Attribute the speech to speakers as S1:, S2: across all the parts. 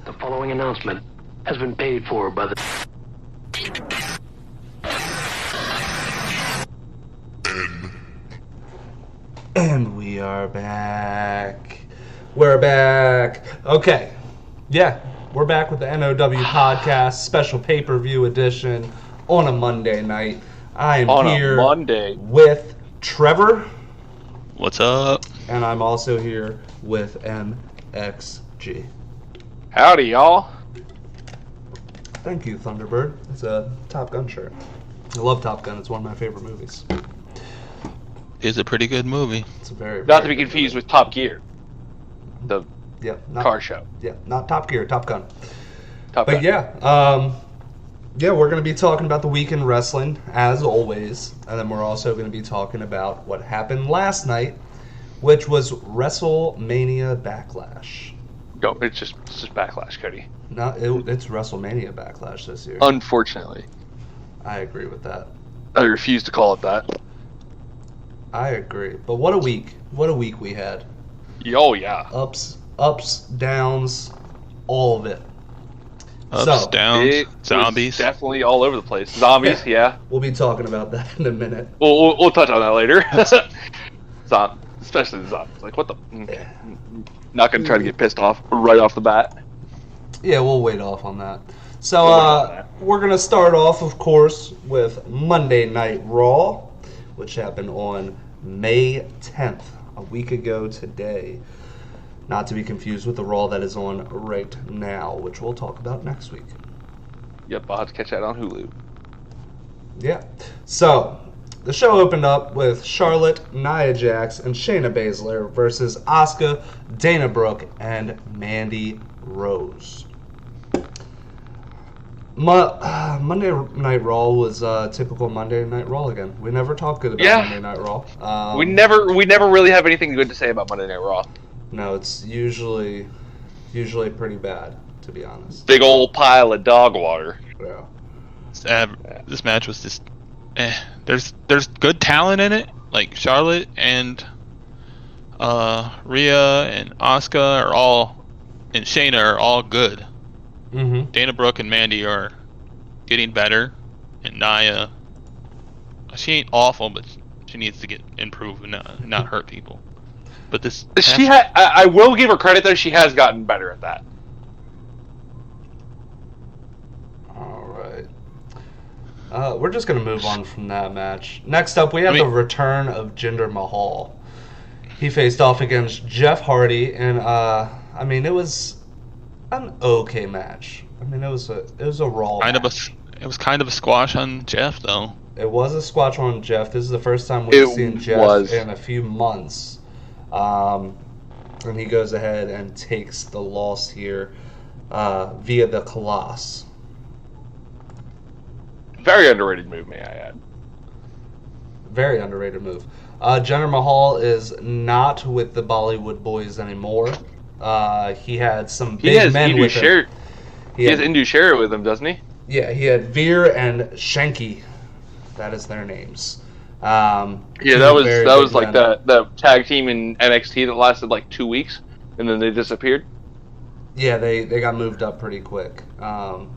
S1: The following announcement has been paid for by the...
S2: And we are back. We're back. Okay. Yeah, we're back with the NOW podcast, special pay-per-view edition on a Monday night. I am here with Trevor.
S3: What's up?
S2: And I'm also here with MXG.
S4: Howdy, y'all.
S2: Thank you, Thunderbird. It's a Top Gun shirt. I love Top Gun. It's one of my favorite movies.
S3: It's a pretty good movie.
S2: It's a very
S4: not to be confused with Top Gear, the car show.
S2: Yeah, not Top Gear, Top Gun.
S4: Top Gun.
S2: Yeah, we're going to be talking about the week in wrestling, as always. And then we're also going to be talking about what happened last night, which was WrestleMania Backlash.
S4: No, it's just Backlash, Cody.
S2: No, it's WrestleMania Backlash this year.
S4: Unfortunately.
S2: I agree with that.
S4: I refuse to call it that.
S2: I agree. But what a week. What a week we had.
S4: Oh, yeah.
S2: Ups, downs, all of it.
S3: Ups, downs, zombies.
S4: Definitely all over the place. Zombies, yeah.
S2: We'll be talking about that in a minute.
S4: We'll touch on that later. Especially the zombies. Like, what the... Okay. Not going to try to get pissed off right off the bat.
S2: Yeah, we'll wait off on that. So, we're going to start off, of course, with Monday Night Raw, which happened on May 10th, a week ago today. Not to be confused with the Raw that is on right now, which we'll talk about next week.
S4: Yep, I'll have to catch that on Hulu.
S2: Yeah. So, the show opened up with Charlotte, Nia Jax, and Shayna Baszler versus Asuka, Dana Brooke, and Mandy Rose. Monday Night Raw was typical Monday Night Raw again. We never talk good about Monday Night Raw.
S4: We never really have anything good to say about Monday Night Raw.
S2: No, it's usually pretty bad, to be honest.
S4: Big old pile of dog water.
S2: Yeah.
S3: This match was just... There's good talent in it, like Charlotte and Ria and Asuka are all, and Shayna are all good.
S2: Mm-hmm.
S3: Dana Brooke and Mandy are getting better, and Nia, she ain't awful, but she needs to get improved and not hurt people. But this,
S4: I will give her credit though. She has gotten better at that.
S2: All right. We're just gonna move on from that match. Next up, we have the return of Jinder Mahal. He faced off against Jeff Hardy, and it was an okay match. I mean, it was a Raw match.
S3: It was kind of a squash on Jeff, though.
S2: It was a squash on Jeff. This is the first time we've seen Jeff in a few months. And he goes ahead and takes the loss here via the Colossus.
S4: Very underrated move, may I add.
S2: Very underrated move. Jinder Mahal is not with the Bollywood Boys anymore. He had some big men with him.
S4: He has Indu Share with him, doesn't he?
S2: Yeah, he had Veer and Shanky. That is their names.
S4: That was like the tag team in NXT that lasted like 2 weeks, and then they disappeared.
S2: Yeah, they got moved up pretty quick.
S4: Well,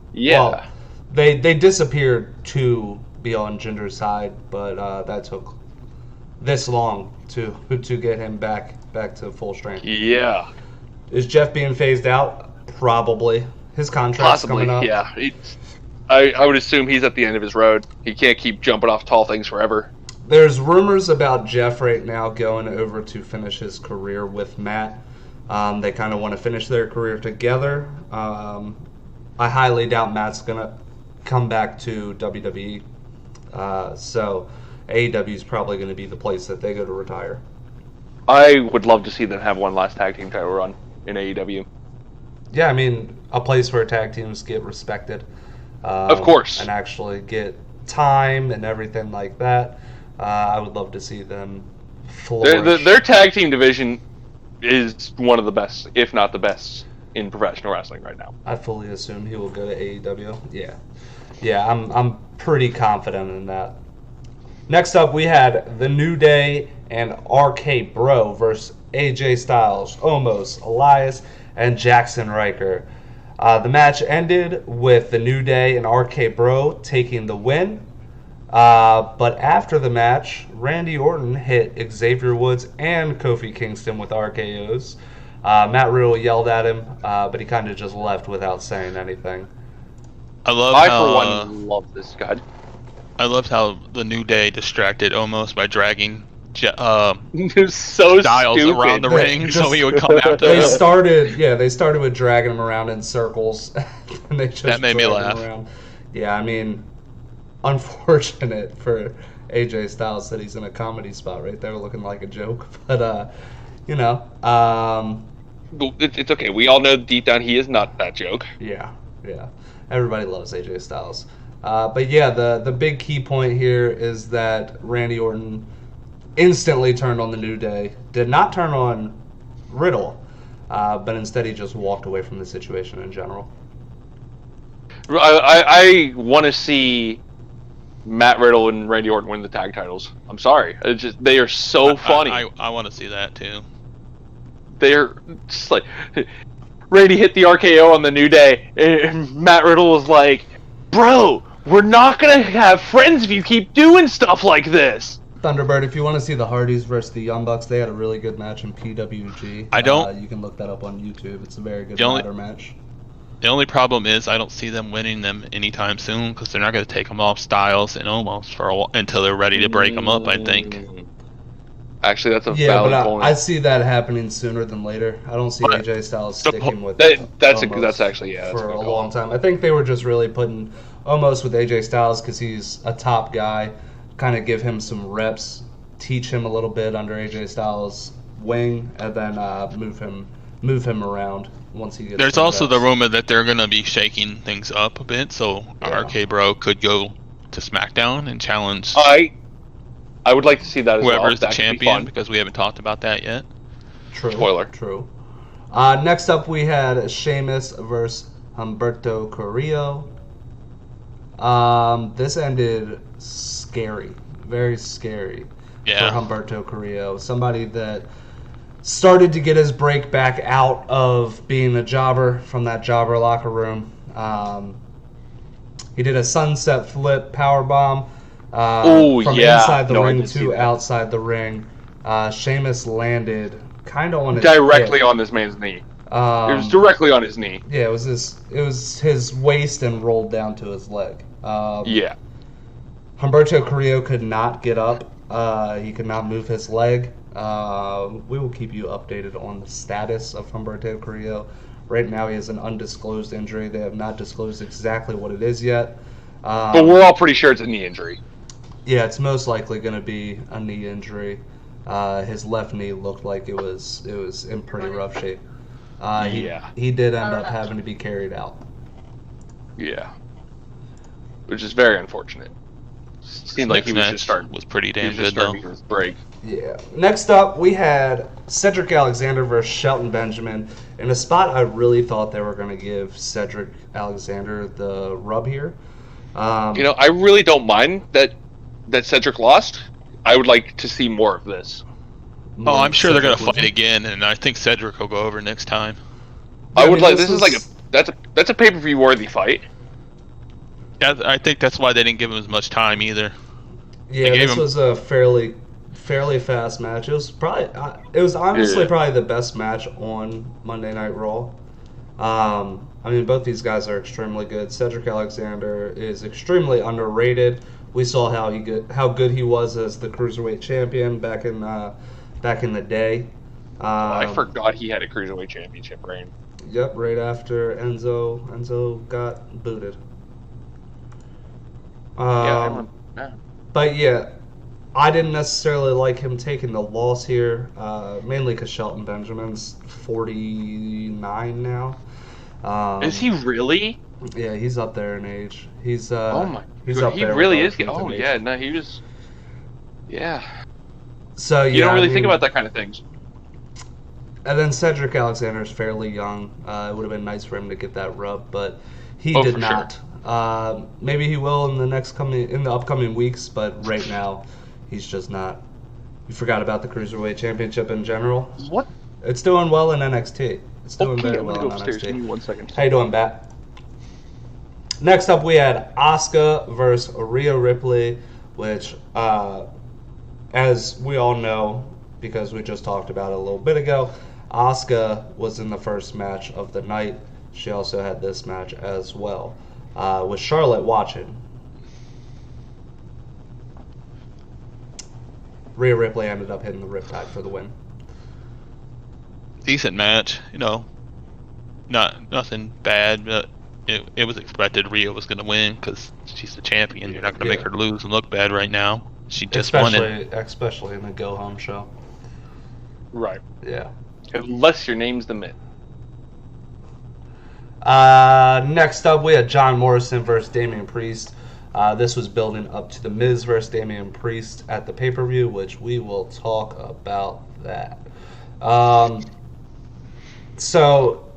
S2: they disappeared to be on Jinder's side, but that took this long to get him back to full strength.
S4: Yeah.
S2: Is Jeff being phased out? Probably. His contract's coming up.
S4: Yeah. I would assume he's at the end of his road. He can't keep jumping off tall things forever.
S2: There's rumors about Jeff right now going over to finish his career with Matt. They kind of want to finish their career together. I highly doubt Matt's going to come back to WWE. So AEW is probably going to be the place that they go to retire.
S4: I would love to see them have one last tag team title run in AEW.
S2: Yeah, I mean, a place where tag teams get respected.
S4: Of course.
S2: And actually get time and everything like that. I would love to see them flourish.
S4: Their tag team division is one of the best, if not the best, in professional wrestling right now.
S2: I fully assume he will go to AEW. Yeah, I'm pretty confident in that. Next up, we had The New Day and RK Bro versus AJ Styles, Omos, Elias, and Jackson Riker. The match ended with the New Day and RK Bro taking the win. But after the match, Randy Orton hit Xavier Woods and Kofi Kingston with RKOs. Matt Riddle yelled at him, but he kind of just left without saying anything.
S4: I for one love this guy.
S3: I loved how the New Day distracted almost by dragging
S4: It was so
S3: Styles
S4: stupid.
S3: around the ring so he would come after
S2: They
S3: him.
S2: started with dragging him around in circles, and they just
S3: That made me
S2: dragged
S3: laugh.
S2: him around. Yeah, I mean, unfortunate for AJ Styles that he's in a comedy spot right there, looking like a joke. But
S4: It's okay. We all know deep down he is not that joke.
S2: yeah, everybody loves AJ Styles. But yeah, the big key point here is that Randy Orton instantly turned on the New Day, did not turn on Riddle, but instead he just walked away from the situation in general.
S4: I want to see Matt Riddle and Randy Orton win the tag titles. I'm sorry. It's just, they are so funny.
S3: I want to see that too.
S4: They're just like... Randy hit the RKO on the New Day, and Matt Riddle was like, "Bro, we're not going to have friends if you keep doing stuff like this."
S2: Thunderbird, if you want to see the Hardys versus the Young Bucks, they had a really good match in PWG.
S3: I don't...
S2: you can look that up on YouTube. It's a very good
S3: The only-
S2: ladder match.
S3: The only problem is I don't see them winning them anytime soon because they're not going to take them off Styles and Omos for a while, until they're ready to break them up, I think.
S4: Actually, that's a
S2: Yeah,
S4: valid
S2: but
S4: point.
S2: I see that happening sooner than later. I don't see
S3: But
S2: AJ Styles
S3: the-
S2: sticking with
S4: that's
S2: Omos
S4: actually, yeah. That's
S2: for
S4: a
S2: a
S4: good call.
S2: long time. I think they were just really putting Omos with AJ Styles because he's a top guy, kind of give him some reps, teach him a little bit under AJ Styles' wing, and then move him around once he gets.
S3: There's
S2: some
S3: also the
S2: reps.
S3: rumor that they're going to be shaking things up a bit, so
S2: Yeah.
S3: RK Bro could go to SmackDown and challenge
S4: I would like to see that as well.
S3: whoever's the
S4: That could be
S3: champion
S4: fun.
S3: because we haven't talked about that yet.
S2: True.
S4: Spoiler.
S2: True. Next up, we had Sheamus versus Humberto Carrillo. This ended scary, very scary
S3: Yeah.
S2: for Humberto Carrillo. Somebody that started to get his break back out of being a jobber from that jobber locker room. He did a sunset flip powerbomb from inside the
S4: No, I
S2: ring
S4: did see
S2: to
S4: that.
S2: outside the ring. Sheamus landed kind of on his
S4: Directly
S2: hip.
S4: on this man's knee. It
S2: Um,
S4: was directly on his knee.
S2: yeah, it was his waist and rolled down to his leg.
S4: Yeah.
S2: Humberto Carrillo could not get up. He could not move his leg. We will keep you updated on the status of Humberto Carrillo. Right now, he has an undisclosed injury. They have not disclosed exactly what it is yet.
S4: But we're all pretty sure it's a knee injury.
S2: Yeah, it's most likely going to be a knee injury. His left knee looked like it was in pretty rough shape.
S4: Yeah.
S2: He did end up having to be carried out.
S4: Yeah. Which is very unfortunate. Seemed like he was just starting.
S3: was pretty
S4: He
S3: damn
S4: was just
S3: good though.
S4: starting his break.
S2: Yeah. Next up, we had Cedric Alexander versus Shelton Benjamin in a spot I really thought they were going to give Cedric Alexander the rub here.
S4: I really don't mind that Cedric lost. I would like to see more of this.
S3: Oh, I'm sure they're gonna
S2: Cedric
S3: fight again, and I think Cedric will go over next time.
S4: I would like.
S2: this
S4: This is like that's a pay-per-view worthy fight.
S3: Yeah, I think that's why they didn't give him as much time either.
S2: Yeah,
S3: They gave
S2: this
S3: him-
S2: was a fairly fast match. It was honestly
S4: Yeah.
S2: probably the best match on Monday Night Raw. I mean, both these guys are extremely good. Cedric Alexander is extremely underrated. We saw how good he was as the Cruiserweight champion back in the day.
S4: I forgot he had a Cruiserweight Championship reign.
S2: Yep, right after Enzo got booted. But yeah, I didn't necessarily like him taking the loss here, mainly because Shelton Benjamin's 49 now.
S4: Is he really?
S2: Yeah, he's up there in age. He's
S4: Oh my!
S2: he's
S4: God,
S2: up
S4: he
S2: there.
S4: really
S2: with
S4: is.
S2: our
S4: Oh
S2: Ethan
S4: yeah,
S2: age.
S4: no, he was. Yeah.
S2: So
S4: You
S2: yeah,
S4: don't really
S2: I
S4: think
S2: mean,
S4: about that kind of things.
S2: And then Cedric Alexander's fairly young. It would have been nice for him to get that rub, but he
S4: Oh,
S2: did
S4: for
S2: not. Maybe he will in the upcoming weeks, but right now he's just not. You forgot about the Cruiserweight Championship in general.
S4: What?
S2: It's doing well in NXT. It's doing very
S4: I'm
S2: well
S4: gonna go
S2: on
S4: upstairs. Give me
S2: NXT.
S4: 1 second.
S2: How you doing, Bat? Next up, we had Asuka versus Ria Ripley, which, as we all know, because we just talked about it a little bit ago, Asuka was in the first match of the night. She also had this match as well, with Charlotte watching. Rhea Ripley ended up hitting the Riptide for the win.
S3: Decent match, nothing bad, but it was expected Rhea was going to win because she's the champion. You're not going to make her lose and look bad right now. She just won it.
S2: Especially in the Go Home show.
S4: Right.
S2: Yeah.
S4: Unless your name's the Miz.
S2: Next up, we had John Morrison versus Damian Priest. This was building up to the Miz versus Damian Priest at the pay-per-view, which we will talk about that. So,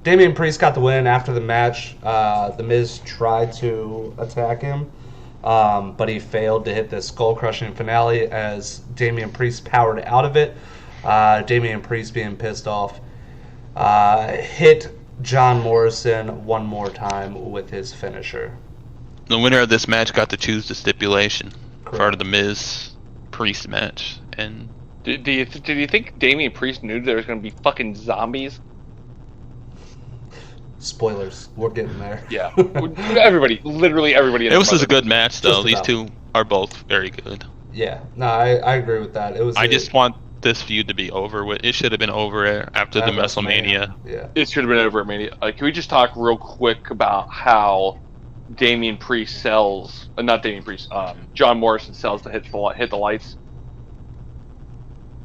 S2: Damian Priest got the win after the match. The Miz tried to attack him, but he failed to hit the skull-crushing finale as Damian Priest powered out of it. Damian Priest, being pissed off, hit John Morrison one more time with his finisher.
S3: The winner of this match got to choose the stipulation for the Miz Priest match. And
S4: Do you think Damian Priest knew there was going to be fucking zombies?
S2: Spoilers. We're getting there.
S4: Yeah. Literally everybody.
S3: it was a good match, though.
S2: Just
S3: These
S2: about.
S3: two are both very good.
S2: Yeah. No, I agree with that.
S3: I just want this feud to be over with. It should have been over after the WrestleMania.
S2: Yeah.
S4: It should have been over at Mania. Can we just talk real quick about how Damian Priest sells? Not Damian Priest. John Morrison sells to hit the lights.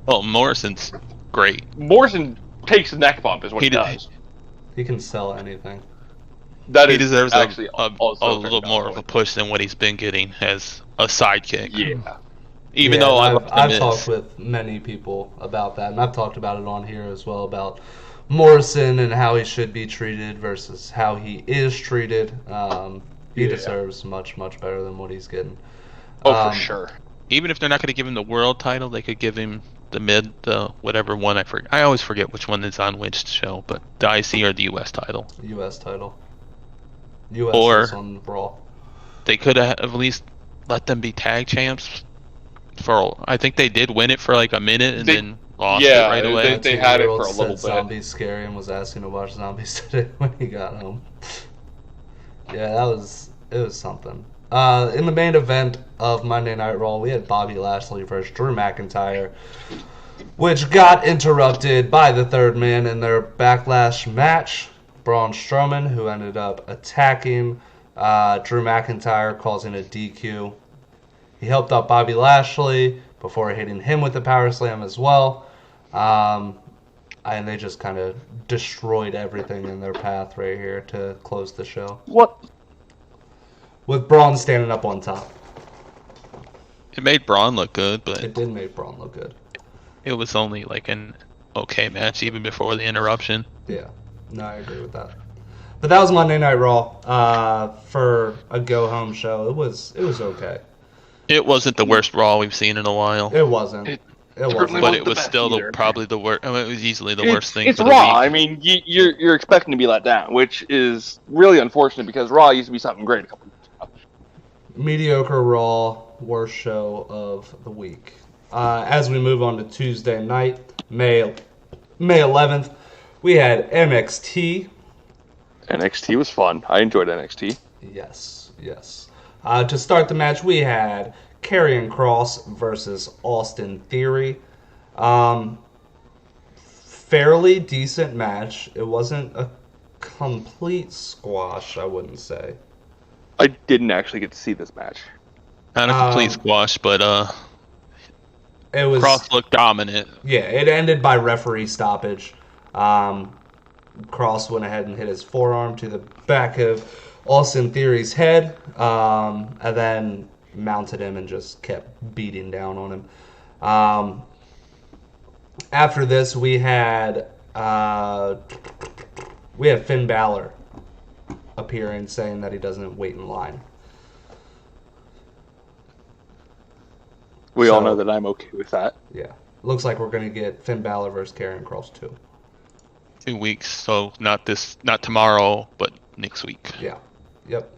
S3: Well, Morrison's great.
S4: Morrison takes the neck bump, is what he does.
S2: He can sell anything.
S3: He deserves
S4: actually
S3: a little more of a push than what he's been getting as a sidekick.
S4: Yeah.
S3: Even though
S2: I've talked with many people about that, and I've talked about it on here as well, about Morrison and how he should be treated versus how he is treated. He deserves much, much better than what he's getting.
S4: For sure.
S3: Even if they're not going to give him the world title, they could give him the whatever one I forget. I always forget which one is on which show, but the IC or the US title.
S2: US title. US
S3: or
S2: is on Raw.
S3: They could have at least let them be tag champs. I think they did win it for like a minute and then lost it right away.
S4: They had it for a little bit.
S2: Zombies scary and was asking to watch zombies today when he got home. Yeah, it was something. In the main event of Monday Night Raw, we had Bobby Lashley versus Drew McIntyre, which got interrupted by the third man in their Backlash match, Braun Strowman, who ended up attacking Drew McIntyre, causing a DQ. He helped out Bobby Lashley before hitting him with the power slam as well. And they just kind of destroyed everything in their path right here to close the show.
S4: What?
S2: With Braun standing up on top.
S3: It made Braun look good, but
S2: It did make Braun look good.
S3: it was only like an okay match even before the interruption.
S2: Yeah. No, I agree with that. But that was Monday Night Raw. For a go-home show, it was okay.
S3: It wasn't the worst Raw we've seen in a while.
S2: It wasn't. It wasn't.
S3: But it was still probably the worst. I mean, it was easily the worst thing.
S4: It's
S3: for the
S4: Raw.
S3: week.
S4: I mean, you're expecting to be let down, which is really unfortunate because Raw used to be something great a couple years ago.
S2: Mediocre Raw, worst show of the week. As we move on to Tuesday night, May 11th, we had NXT.
S4: NXT was fun. I enjoyed NXT.
S2: Yes. To start the match, we had Karrion Kross versus Austin Theory. Fairly decent match. It wasn't a complete squash, I wouldn't say.
S4: I didn't actually get to see this match.
S3: Not a complete squash, but
S2: It was
S3: Kross looked dominant.
S2: Yeah, it ended by referee stoppage. Kross went ahead and hit his forearm to the back of Austin Theory's head, and then mounted him and just kept beating down on him. After this, we had Finn Balor appearing, saying that he doesn't wait in line.
S4: We all know that I'm okay with that.
S2: Yeah, looks like we're gonna get Finn Balor versus Karrion Kross too.
S3: 2 weeks, so not tomorrow, but next week.
S2: Yeah. Yep.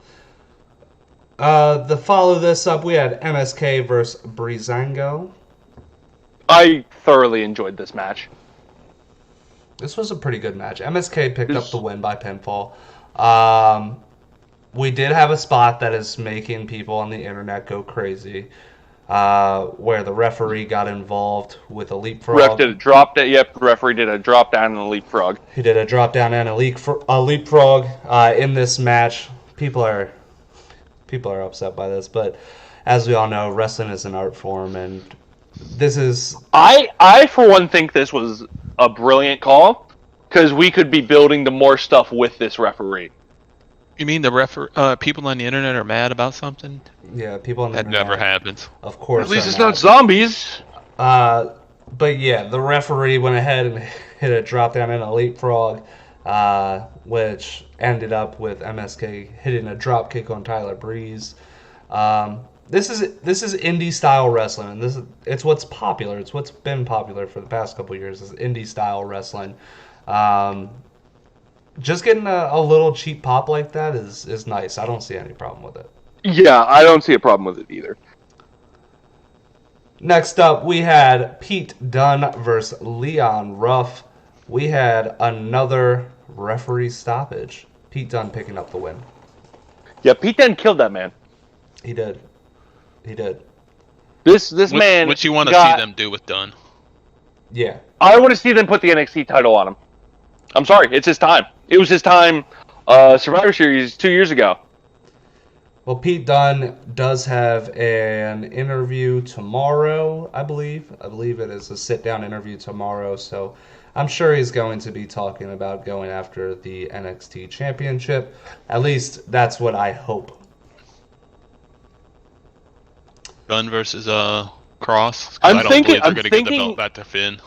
S2: To follow this up, we had Msk versus Breezango.
S4: I thoroughly enjoyed this match.
S2: This was a pretty good match. Msk picked up the win by pinfall. We did have a spot that is making people on the internet go crazy, where the referee got involved with a leapfrog.
S4: Ref did a drop down. Yep, the referee did a drop down and a leapfrog.
S2: He did a drop down and a leapfrog in this match. People are upset by this, but as we all know, wrestling is an art form, and this is...
S4: I for one think this was a brilliant call, because we could be building to more stuff with this referee.
S3: You mean the people on the internet are mad about something?
S2: Yeah, people on the
S3: That
S2: internet,
S3: never happens.
S2: of course.
S4: At least
S2: are
S4: it's
S2: mad.
S4: not zombies.
S2: But yeah, the referee went ahead and hit a drop down and a leapfrog, which ended up with Msk hitting a drop kick on Tyler Breeze. This is indie style wrestling, and it's what's popular. It's what's been popular for the past couple of years. Is indie style wrestling. Just getting a little cheap pop like that is nice. I don't see any problem with it.
S4: Yeah, I don't see a problem with it either.
S2: Next up, we had Pete Dunn versus Leon Ruff. We had another referee stoppage. Pete Dunn picking up the win.
S4: Yeah, Pete Dunne killed that man.
S2: He did.
S4: This man.
S3: What you want to see them do with Dunn?
S2: Yeah.
S4: I want to see them put the NXT title on him. I'm sorry, it's his time. It was his time. Survivor Series 2 years ago.
S2: Well, Pete Dunne does have an interview tomorrow, I believe. I believe it is a sit-down interview tomorrow, so I'm sure he's going to be talking about going after the NXT Championship. At least that's what I hope.
S3: Dunn versus Cross.
S4: I'm
S3: I don't
S4: thinking-
S3: believe they're
S4: I'm
S3: going to get the
S4: thinking-
S3: belt back to Finn.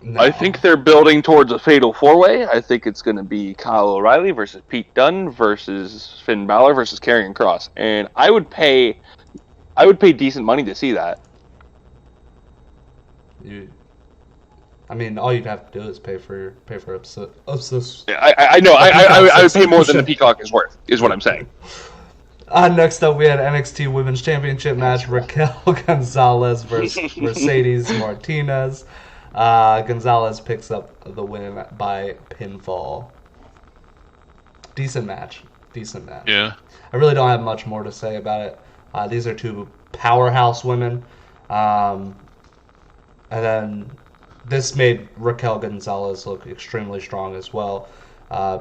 S2: No.
S4: I think they're building towards a fatal four-way. I think it's going to be Kyle O'Reilly versus Pete Dunne versus Finn Balor versus Karrion Kross, and I would pay decent money to see that.
S2: I mean, all you'd have to do is pay for obsess.
S4: I know. I would pay more than the Peacock is worth. Is what I'm saying.
S2: Next up, we had NXT Women's Championship match: Raquel Gonzalez versus Mercedes Martinez. Gonzalez picks up the win by pinfall. Decent match.
S3: Yeah.
S2: I really don't have much more to say about it. These are two powerhouse women. And then this made Raquel Gonzalez look extremely strong as well,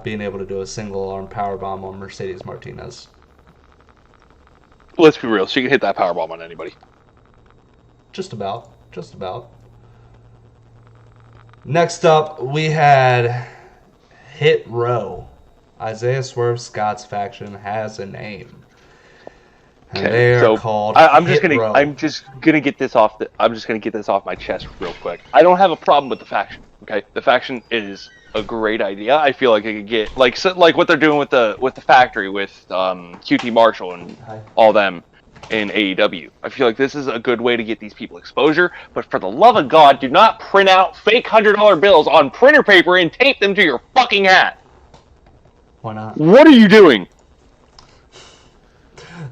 S2: being able to do a single arm powerbomb on Mercedes Martinez.
S4: Let's be real. She can hit that powerbomb on anybody.
S2: Just about. Next up, we had Hit Row. Isaiah Swerve Scott's faction has a name, and they are called Hit Row.
S4: I'm just gonna get this off my chest real quick. I don't have a problem with the faction. Okay, the faction is a great idea. I feel like it could get like what they're doing with the factory with QT Marshall and all them in AEW. I feel like this is a good way to get these people exposure, but for the love of God, do not print out fake $100 bills on printer paper and tape them to your fucking hat.
S2: Why not?
S4: What are you doing?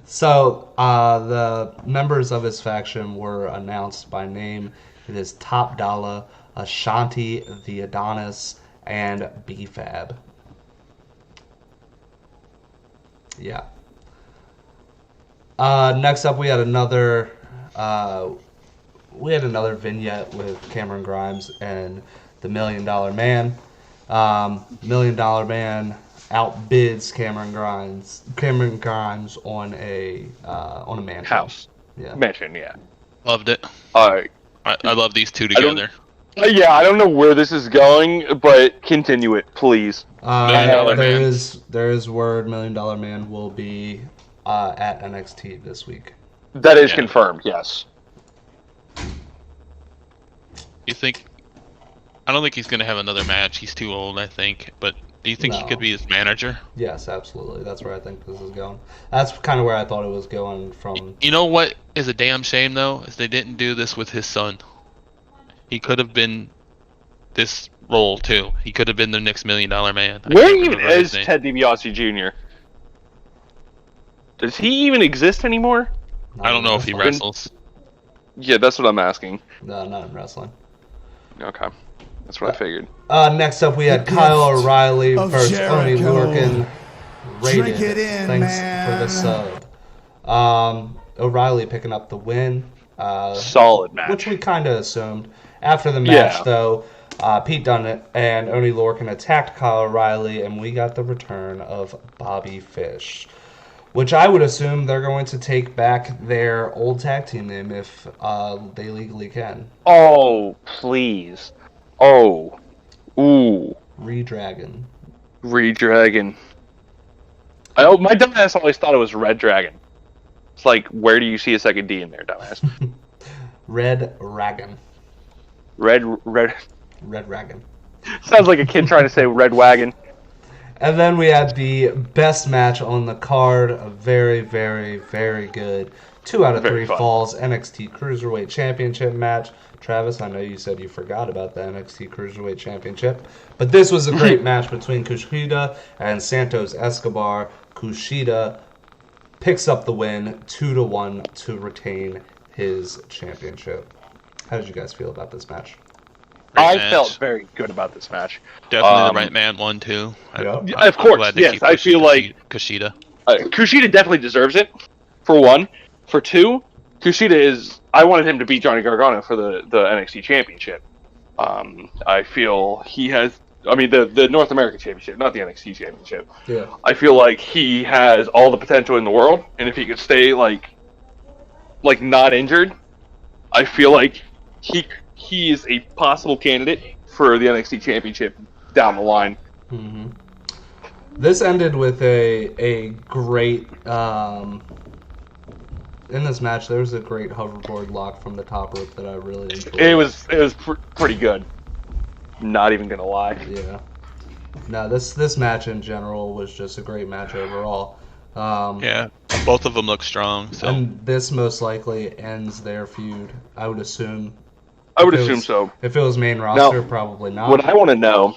S2: So, the members of his faction were announced by name. It is Top Dollar, Ashanti, the Adonis, and B-Fab. Yeah. Next up, we had another vignette with Cameron Grimes and the $1 Million Man. $1 Million Man outbids Cameron Grimes on a mansion.
S4: House.
S2: Yeah.
S4: Mansion, yeah.
S3: Loved it.
S4: Alright.
S3: I love these two together.
S4: Yeah, I don't know where this is going, but continue it, please.
S2: There is word $1 Million Man will be at NXT this week.
S4: That is confirmed, yes.
S3: You think? I don't think he's going to have another match. He's too old, I think. But do you think he could be his manager?
S2: Yes, absolutely. That's where I think this is going. That's kind of where I thought it was going from.
S3: You know what is a damn shame, though? Is they didn't do this with his son. He could have been this role too. He could have been the next $1 Million Man.
S4: Where even is Ted DiBiase Jr.? Does he even exist anymore?
S3: I don't know if he wrestles.
S4: Yeah, that's what I'm asking.
S2: No, not in wrestling.
S4: Okay, that's what I figured.
S2: Next up, we had Kyle O'Reilly versus Oney
S5: Jericho.
S2: Lorcan. Rated.
S5: Drink it in,
S2: Thanks
S5: man.
S2: for the sub. O'Reilly picking up the win.
S4: Solid match.
S2: Which we kind of assumed. After the match,
S4: Yeah.
S2: though, Pete Dunne and Oney Lorcan attacked Kyle O'Reilly, and we got the return of Bobby Fish. Which I would assume they're going to take back their old tag team name if they legally can.
S4: Oh, please. Oh. Ooh.
S2: Redragon.
S4: Redragon. My dumbass always thought it was Red Dragon. It's like, where do you see a second D in there, dumbass?
S2: Red Ragon.
S4: Red.
S2: Red Ragon.
S4: Sounds like a kid trying to say Red Wagon.
S2: And then we had the best match on the card. A very, very, very good 2 out of 3
S4: Very fun.
S2: falls NXT Cruiserweight Championship match. Travis, I know you said you forgot about the NXT Cruiserweight Championship, but this was a great match between Kushida and Santos Escobar. Kushida picks up the win 2-1 to retain his championship. How did you guys feel about this match?
S4: I
S3: match.
S4: felt very good about this match.
S3: Definitely the right man won too.
S2: Yeah.
S4: Yeah, of course, yes, I feel like-
S3: Kushida.
S4: Kushida definitely deserves it, for one. For two, Kushida is... I wanted him to beat Johnny Gargano for the NXT Championship. I feel he has... I mean, the North American Championship, not the NXT Championship.
S2: Yeah.
S4: I feel like he has all the potential in the world, and if he could stay, like not injured, I feel like he is a possible candidate for the NXT Championship down the line.
S2: Mm-hmm. This ended with a great... in this match, there was a great hoverboard lock from the top rope that I really enjoyed.
S4: It was pretty good. Not even gonna lie.
S2: Yeah. No, this match in general was just a great match overall.
S3: Yeah, both of them look strong. So
S2: And this most likely ends their feud, I would assume.
S4: I would
S2: If it
S4: assume
S2: was-
S4: so.
S2: If it was main roster, probably not.
S4: What I want to know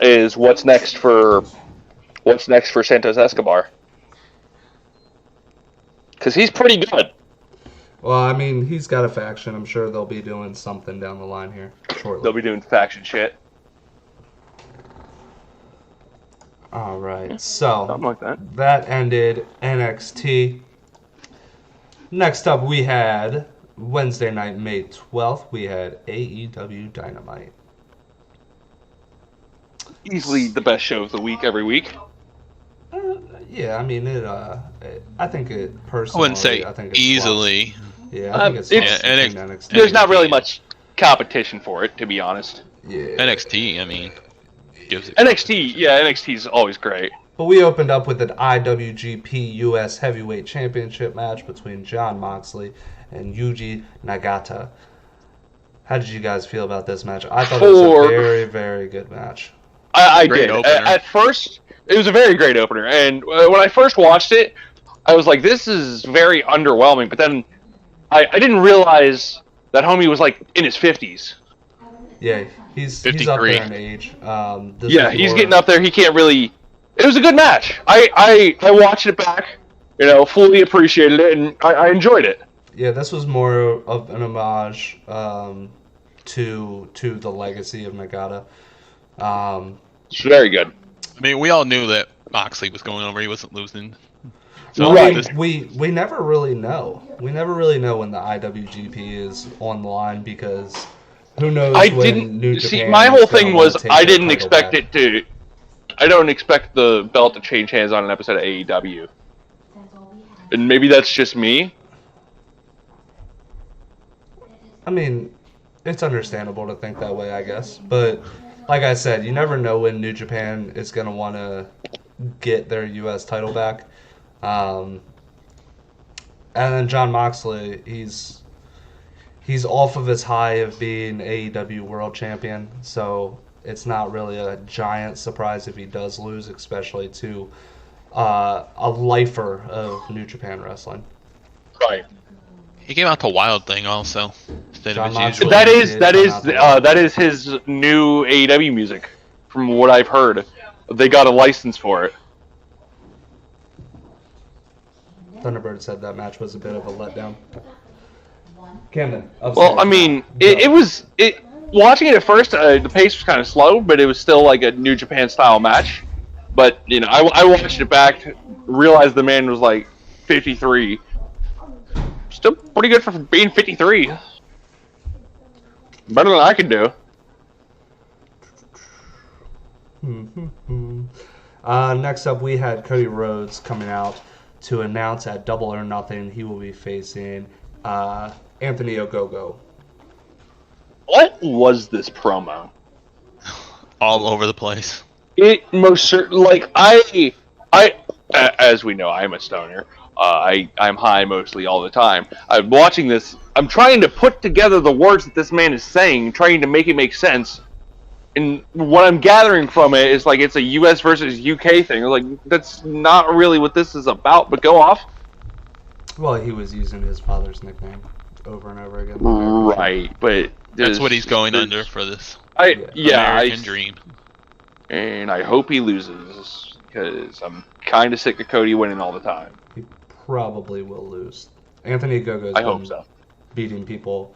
S4: is what's next for Santos Escobar, because he's pretty good.
S2: Well, I mean, he's got a faction. I'm sure they'll be doing something down the line here shortly.
S4: They'll be doing faction shit,
S2: All right, so
S4: something like that.
S2: that ended NXT. Next up, we had Wednesday night, May 12th. We had AEW Dynamite.
S4: Easily the best show of the week every week.
S2: Yeah, I mean I think it
S3: I
S2: personally.
S3: wouldn't say
S2: I think it's
S3: easily.
S2: close. Yeah, I think it's
S4: It's-
S2: close
S3: yeah,
S2: between NXT.
S4: There's not really
S3: NXT.
S4: much competition for it, to be honest.
S2: Yeah.
S3: NXT, I mean, gives it.
S4: NXT's always great.
S2: But we opened up with an IWGP US Heavyweight Championship match between Jon Moxley and Yuji Nagata. How did you guys feel about this match? I thought it was a very, very good match.
S4: I
S3: Great
S4: did.
S3: opener.
S4: At first, it was a very great opener, and when I first watched it, I was like, "This is very underwhelming." But then, I didn't realize that homie was like in his 50s.
S2: Yeah, he's up
S3: 53.
S2: there in age. This
S4: Yeah,
S2: is
S4: he's
S2: more-
S4: getting up there. He can't really. It was a good match. I watched it back, fully appreciated it, and I enjoyed it.
S2: Yeah, this was more of an homage to the legacy of Nagata.
S4: It's very good.
S3: I mean, we all knew that Moxley was going over. He wasn't losing. So
S4: Right.
S3: this-
S2: We never really know. We never really know when the IWGP is on the line because who knows
S4: I
S2: when New
S4: didn't see.
S2: Japan
S4: My
S2: is
S4: whole
S2: gonna
S4: thing
S2: wanna
S4: was
S2: take
S4: I
S2: their
S4: didn't
S2: title
S4: expect
S2: back.
S4: it to. I don't expect the belt to change hands on an episode of AEW, and maybe that's just me.
S2: I mean, it's understandable to think that way, I guess. But like I said, you never know when New Japan is going to want to get their U.S. title back. And then Jon Moxley, he's off of his high of being AEW World Champion, so it's not really a giant surprise if he does lose, especially to a lifer of New Japan Wrestling.
S4: Right.
S3: He came out to Wild Thing also instead of his
S2: John
S3: usual.
S2: Moxley.
S4: That is his new AEW music, from what I've heard. They got a license for it.
S2: Thunderbird said that match was a bit of a letdown. Camden.
S4: Well, I mean, it was watching it at first. The pace was kind of slow, but it was still like a New Japan style match. But you know, I watched it back, realized the man was like 53. Still pretty good for being 53. Better than I can do.
S2: Next up, we had Cody Rhodes coming out to announce at Double or Nothing he will be facing Anthony Ogogo.
S4: What was this promo?
S3: All over the place.
S4: It most certainly, like, as we know, I'm a stoner. I'm high mostly all the time. I'm watching this. I'm trying to put together the words that this man is saying, trying to make it make sense. And what I'm gathering from it is like it's a U.S. versus UK thing. Like, that's not really what this is about. But go off.
S2: Well, he was using his father's nickname over and over again.
S4: Right, but
S3: That's what he's going under for this
S4: American
S3: dream.
S4: And I hope he loses because I'm kind of sick of Cody winning all the time.
S2: He probably will lose. Anthony Ogogo's
S4: I hope so.
S2: Beating people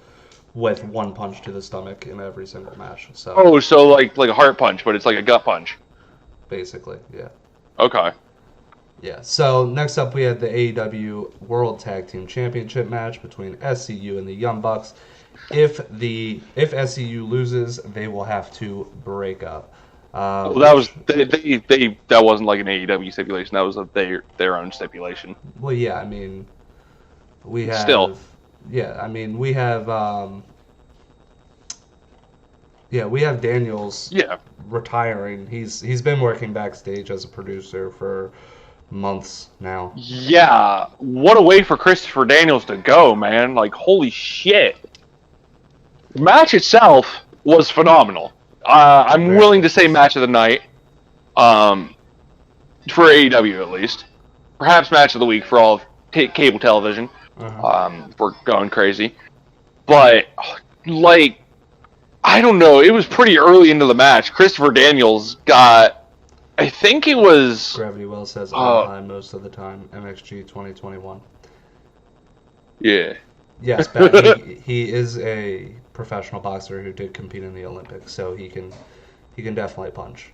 S2: with one punch to the stomach in every single match. So
S4: like a heart punch, but it's like a gut punch.
S2: Basically, yeah.
S4: Okay.
S2: Yeah. So next up, we had the AEW World Tag Team Championship match between SCU and the Young Bucks. If SCU loses, they will have to break up.
S4: Well, that was that wasn't like an AEW stipulation. That was their own stipulation.
S2: Well, yeah. I mean, we have
S4: still.
S2: Yeah, I mean, we have we have Daniels retiring. He's been working backstage as a producer for months now.
S4: Yeah, what a way for Christopher Daniels to go, man. Like, holy shit. The match itself was phenomenal. I'm willing to say match of the night. For AEW at least. Perhaps match of the week for all of cable television. We're going crazy. But, like, I don't know. It was pretty early into the match. Christopher Daniels got, I think it was...
S2: Gravity Well says online most of the time. MXG 2021.
S4: Yeah.
S2: Yes, but he is a professional boxer who did compete in the Olympics, so he can definitely punch.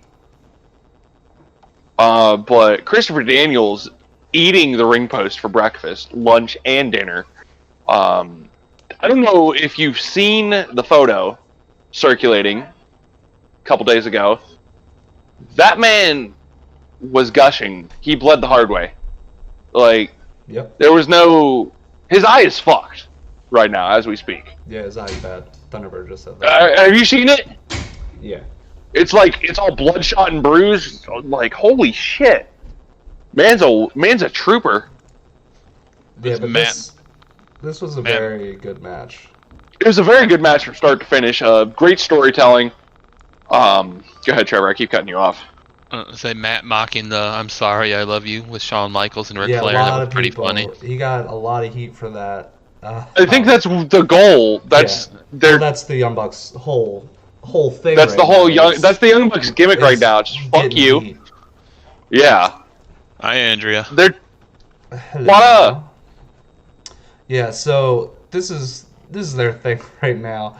S4: But Christopher Daniels eating the ring post for breakfast, lunch, and dinner. I don't know if you've seen the photo circulating a couple days ago. That man was gushing. He bled the hard way. Like,
S2: yep.
S4: There was no... His eye is fucked right now as we speak.
S2: Yeah, his eye's bad. Thunderbird just said that.
S4: Have you seen it?
S2: Yeah.
S4: It's like, it's all bloodshot and bruised. Like, holy shit. Man's a trooper.
S2: Yeah, but this was a very good match.
S4: It was a very good match from start to finish. Great storytelling. Go ahead, Trevor. I keep cutting you off.
S3: Say Matt mocking the "I'm sorry, I love you" with Shawn Michaels and Ric Flair.
S2: That
S3: was pretty funny.
S2: He got a lot of heat for that.
S4: I think that's the goal. That's
S2: that's the Young Bucks whole thing.
S4: That's the whole That's the Young Bucks gimmick right now. Just fuck you. Heat. Yeah.
S3: Hi, Andrea.
S4: They're what?
S2: Yeah. So this is their thing right now.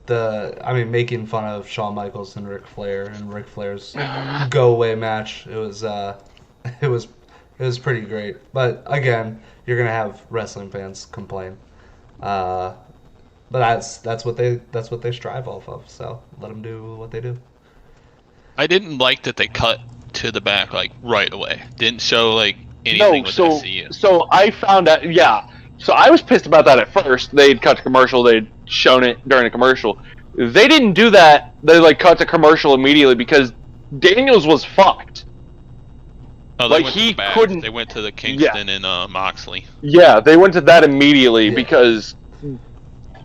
S2: Making fun of Shawn Michaels and Ric Flair and Ric Flair's go away match. It was pretty great. But again, you're gonna have wrestling fans complain. But that's what they strive off of. So let them do what they do.
S3: I didn't like that they cut to the back like right away. Didn't show like anything with SCU.
S4: So I found out. Yeah. So I was pissed about that at first. They'd cut to commercial. They'd shown it during a commercial. They didn't do that. They like cut to commercial immediately because Daniels was fucked.
S3: Oh,
S4: like he couldn't.
S3: They went to the Kingston and Moxley.
S4: Yeah, they went to that immediately because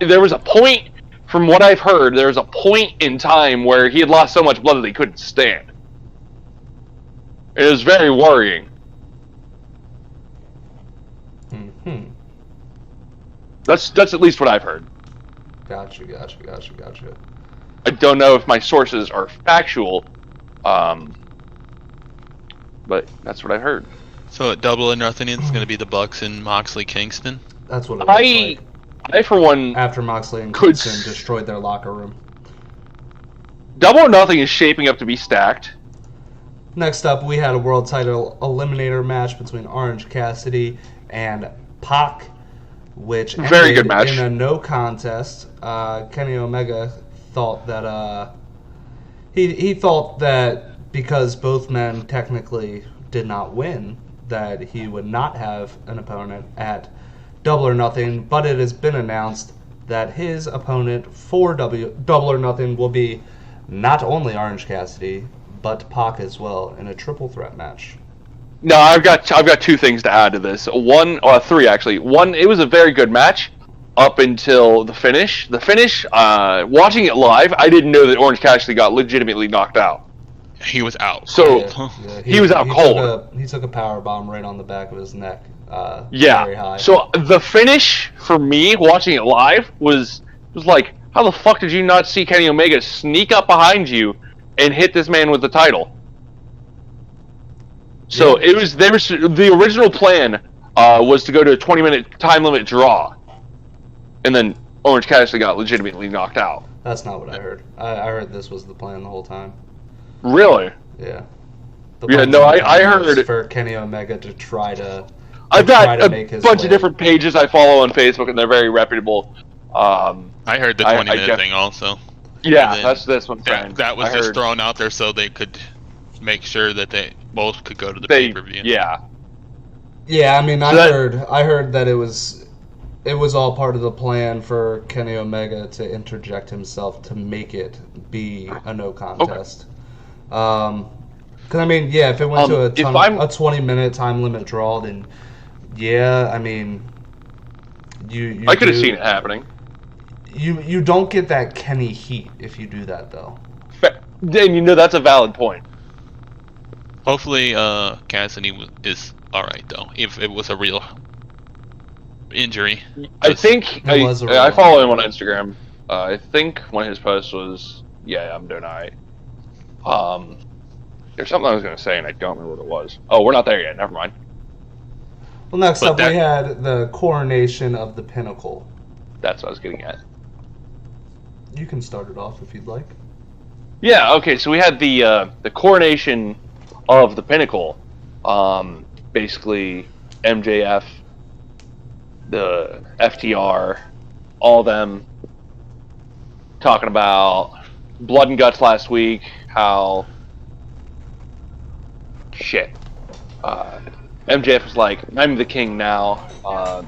S4: there was a point, from what I've heard, there was a point in time where he had lost so much blood that he couldn't stand. It was very worrying. That's at least what I've heard.
S2: Gotcha.
S4: I don't know if my sources are factual, but that's what I heard.
S3: So at Double or Nothing, it's going to be the Bucks and Moxley Kingston.
S2: That's what it looks like.
S4: I for one,
S2: after Moxley and
S4: could
S2: Kingston destroyed their locker room.
S4: Double or Nothing is shaping up to be stacked.
S2: Next up, we had a world title eliminator match between Orange Cassidy and Pac, which
S4: Very good match.
S2: in a no contest. Kenny Omega thought that he thought that because both men technically did not win, that he would not have an opponent at Double or Nothing, but it has been announced that his opponent for Double or Nothing will be not only Orange Cassidy, but Pac as well in a triple threat match.
S4: No, I've got two things to add to this. Three actually. One, it was a very good match up until the finish. The finish, watching it live, I didn't know that Orange Cassidy got legitimately knocked out.
S3: He was out.
S4: So he was out cold.
S2: He took a power bomb right on the back of his neck.
S4: Yeah.
S2: Very high.
S4: So the finish for me, watching it live, was like, how the fuck did you not see Kenny Omega sneak up behind you and hit this man with the title? So
S2: Yeah.
S4: the original plan was to go to a 20-minute time limit draw, and then Orange Cassidy got legitimately knocked out.
S2: That's not what I heard. I heard this was the plan the whole time.
S4: Really?
S2: Yeah.
S4: Yeah, no, I heard
S2: for Kenny Omega to try to.
S4: I've got a
S2: make his
S4: bunch
S2: way.
S4: of different pages I follow on Facebook, and they're very reputable.
S3: I heard the 20-minute thing also.
S4: Yeah,
S3: And
S4: that's what I'm saying.
S3: That was
S4: I
S3: just
S4: heard
S3: thrown out there so they could make sure that they both could go to the
S4: they,
S3: pay-per-view.
S4: yeah.
S2: Yeah, I mean,
S4: So
S2: I heard that it was all part of the plan for Kenny Omega to interject himself to make it be a no contest. Because I mean, yeah, if it went to a 20-minute time limit draw, then yeah, I mean, you
S4: I could have seen it happening.
S2: You don't get that Kenny heat if you do that though.
S4: And that's a valid point.
S3: Hopefully, Cassidy is all right though. If it was a real injury,
S4: I think I follow him on Instagram. I think one of his posts was, "Yeah, I'm doing alright." There's something I was going to say and I don't remember what it was. Oh, we're not there yet. Never mind.
S2: Well, next up we had the coronation of the Pinnacle.
S4: That's what I was getting at.
S2: You can start it off if you'd like.
S4: Yeah. Okay. So we had the coronation of the Pinnacle. Basically, MJF, the FTR, all them talking about blood and guts last week. How MJF was like, I'm the king now.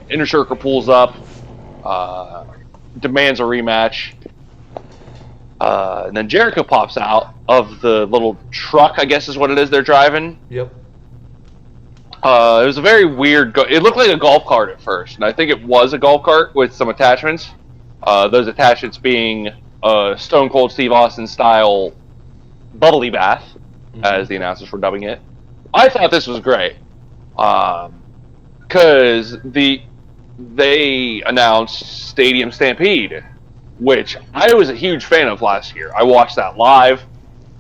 S4: Inner Circle pulls up, demands a rematch. And then Jericho pops out of the little truck, I guess is what it is they're driving.
S2: Yep.
S4: It was a very weird... it looked like a golf cart at first, and I think it was a golf cart with some attachments. Those attachments being a Stone Cold Steve Austin style bubbly bath, as the announcers were dubbing it. I thought this was great. Because they announced Stadium Stampede, which I was a huge fan of last year. I watched that live.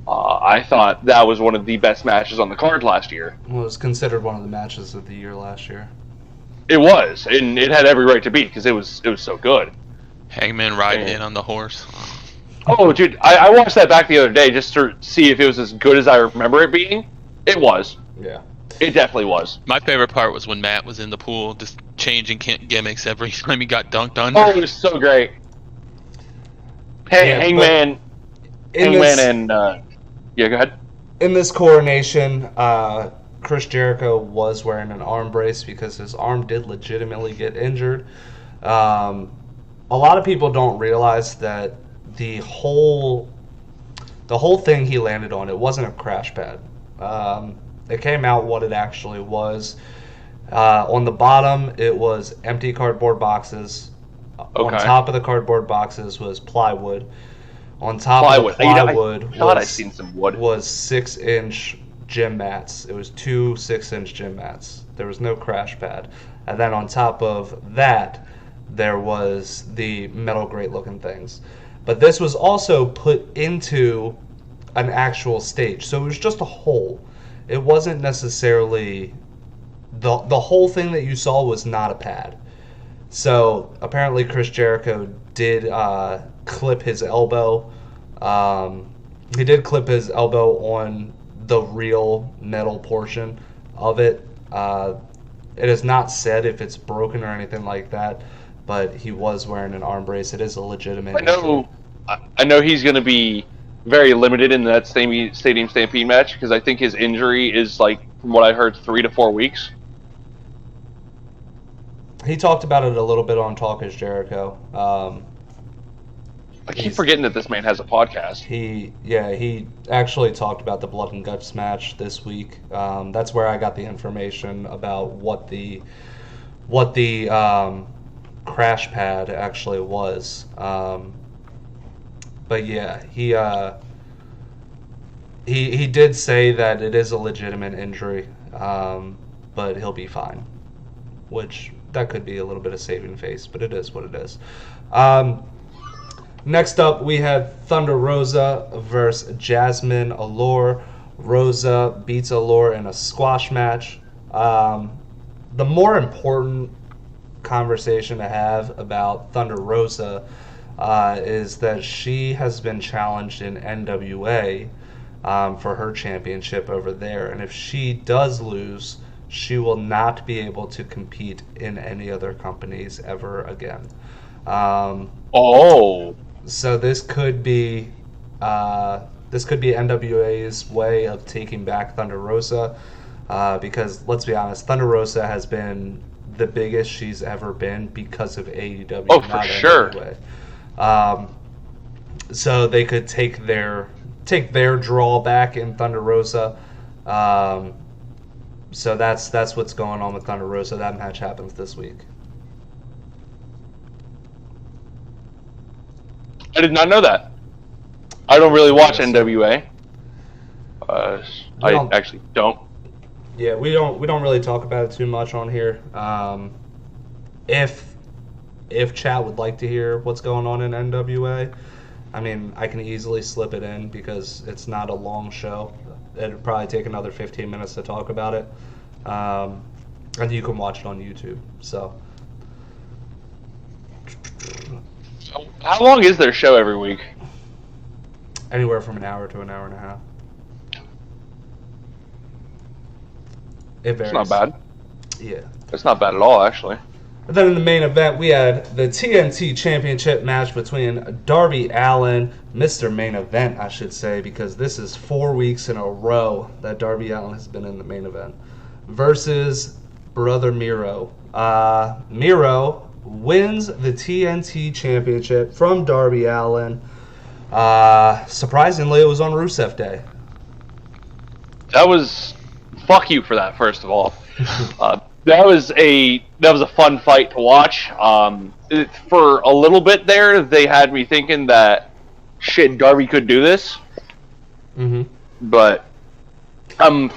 S4: I thought that was one of the best matches on the card last year.
S2: Well, it was considered one of the matches of the year last year.
S4: It was, and it had every right to be because it was so good.
S3: Hangman riding in on the horse.
S4: Oh, dude, I watched that back the other day just to see if it was as good as I remember it being. It was.
S2: Yeah.
S4: It definitely was.
S3: My favorite part was when Matt was in the pool, just changing gimmicks every time he got dunked on.
S4: Oh, it was so great. Hangman and yeah, go ahead.
S2: In this coronation, Chris Jericho was wearing an arm brace because his arm did legitimately get injured. A lot of people don't realize that the whole thing he landed on, it wasn't a crash pad. It came out what it actually was. On the bottom, it was empty cardboard boxes.
S4: Okay.
S2: On top of the cardboard boxes was plywood. On top of the plywood
S4: I've seen some wood.
S2: Was 6-inch gym mats. It was 2 6-inch gym mats. There was no crash pad. And then on top of that, there was the metal grate looking things. But this was also put into an actual stage. So it was just a hole. It wasn't necessarily... The whole thing that you saw was not a pad. So apparently Chris Jericho did clip his elbow. He did clip his elbow on the real metal portion of it. It is not said if it's broken or anything like that, but he was wearing an arm brace. It is a legitimate injury.
S4: I know he's going to be very limited in that Stadium Stampede match because I think his injury is, like, from what I heard, 3 to 4 weeks.
S2: He talked about it a little bit on Talk is Jericho.
S4: I keep forgetting that this man has a podcast.
S2: He actually talked about the Blood and Guts match this week. That's where I got the information about what the crash pad actually was. But yeah, he did say that it is a legitimate injury, but he'll be fine. Which that could be a little bit of saving face, but it is what it is. Next up, we had Thunder Rosa versus Jasmine Allure. Rosa beats Allure in a squash match. The more important conversation to have about Thunder Rosa is that she has been challenged in NWA for her championship over there. And if she does lose, she will not be able to compete in any other companies ever again. So this could be NWA's way of taking back Thunder Rosa, because let's be honest, Thunder Rosa has been the biggest she's ever been because of AEW.
S4: Oh, for sure.
S2: NWA. So they could take their draw back in Thunder Rosa. So that's what's going on with Thunder Rosa. That match happens this week.
S4: I did not know that. I don't really watch NWA. I actually don't.
S2: Yeah, we don't really talk about it too much on here. If chat would like to hear what's going on in NWA, I mean, I can easily slip it in because it's not a long show. It'd probably take another 15 minutes to talk about it. And you can watch it on YouTube. So
S4: how long is their show every week?
S2: Anywhere from an hour to an hour and a half. It varies.
S4: It's not bad.
S2: Yeah.
S4: It's not bad at all, actually.
S2: And then in the main event, we had the TNT Championship match between Darby Allin, Mr. Main Event, I should say, because this is 4 weeks in a row that Darby Allin has been in the main event, versus Brother Miro. Miro wins the TNT Championship from Darby Allin. Surprisingly, it was on Rusev Day.
S4: That was... Fuck you for that, first of all. That was a fun fight to watch. For a little bit there, they had me thinking that shit, Darby could do this.
S2: Mm-hmm.
S4: But I'm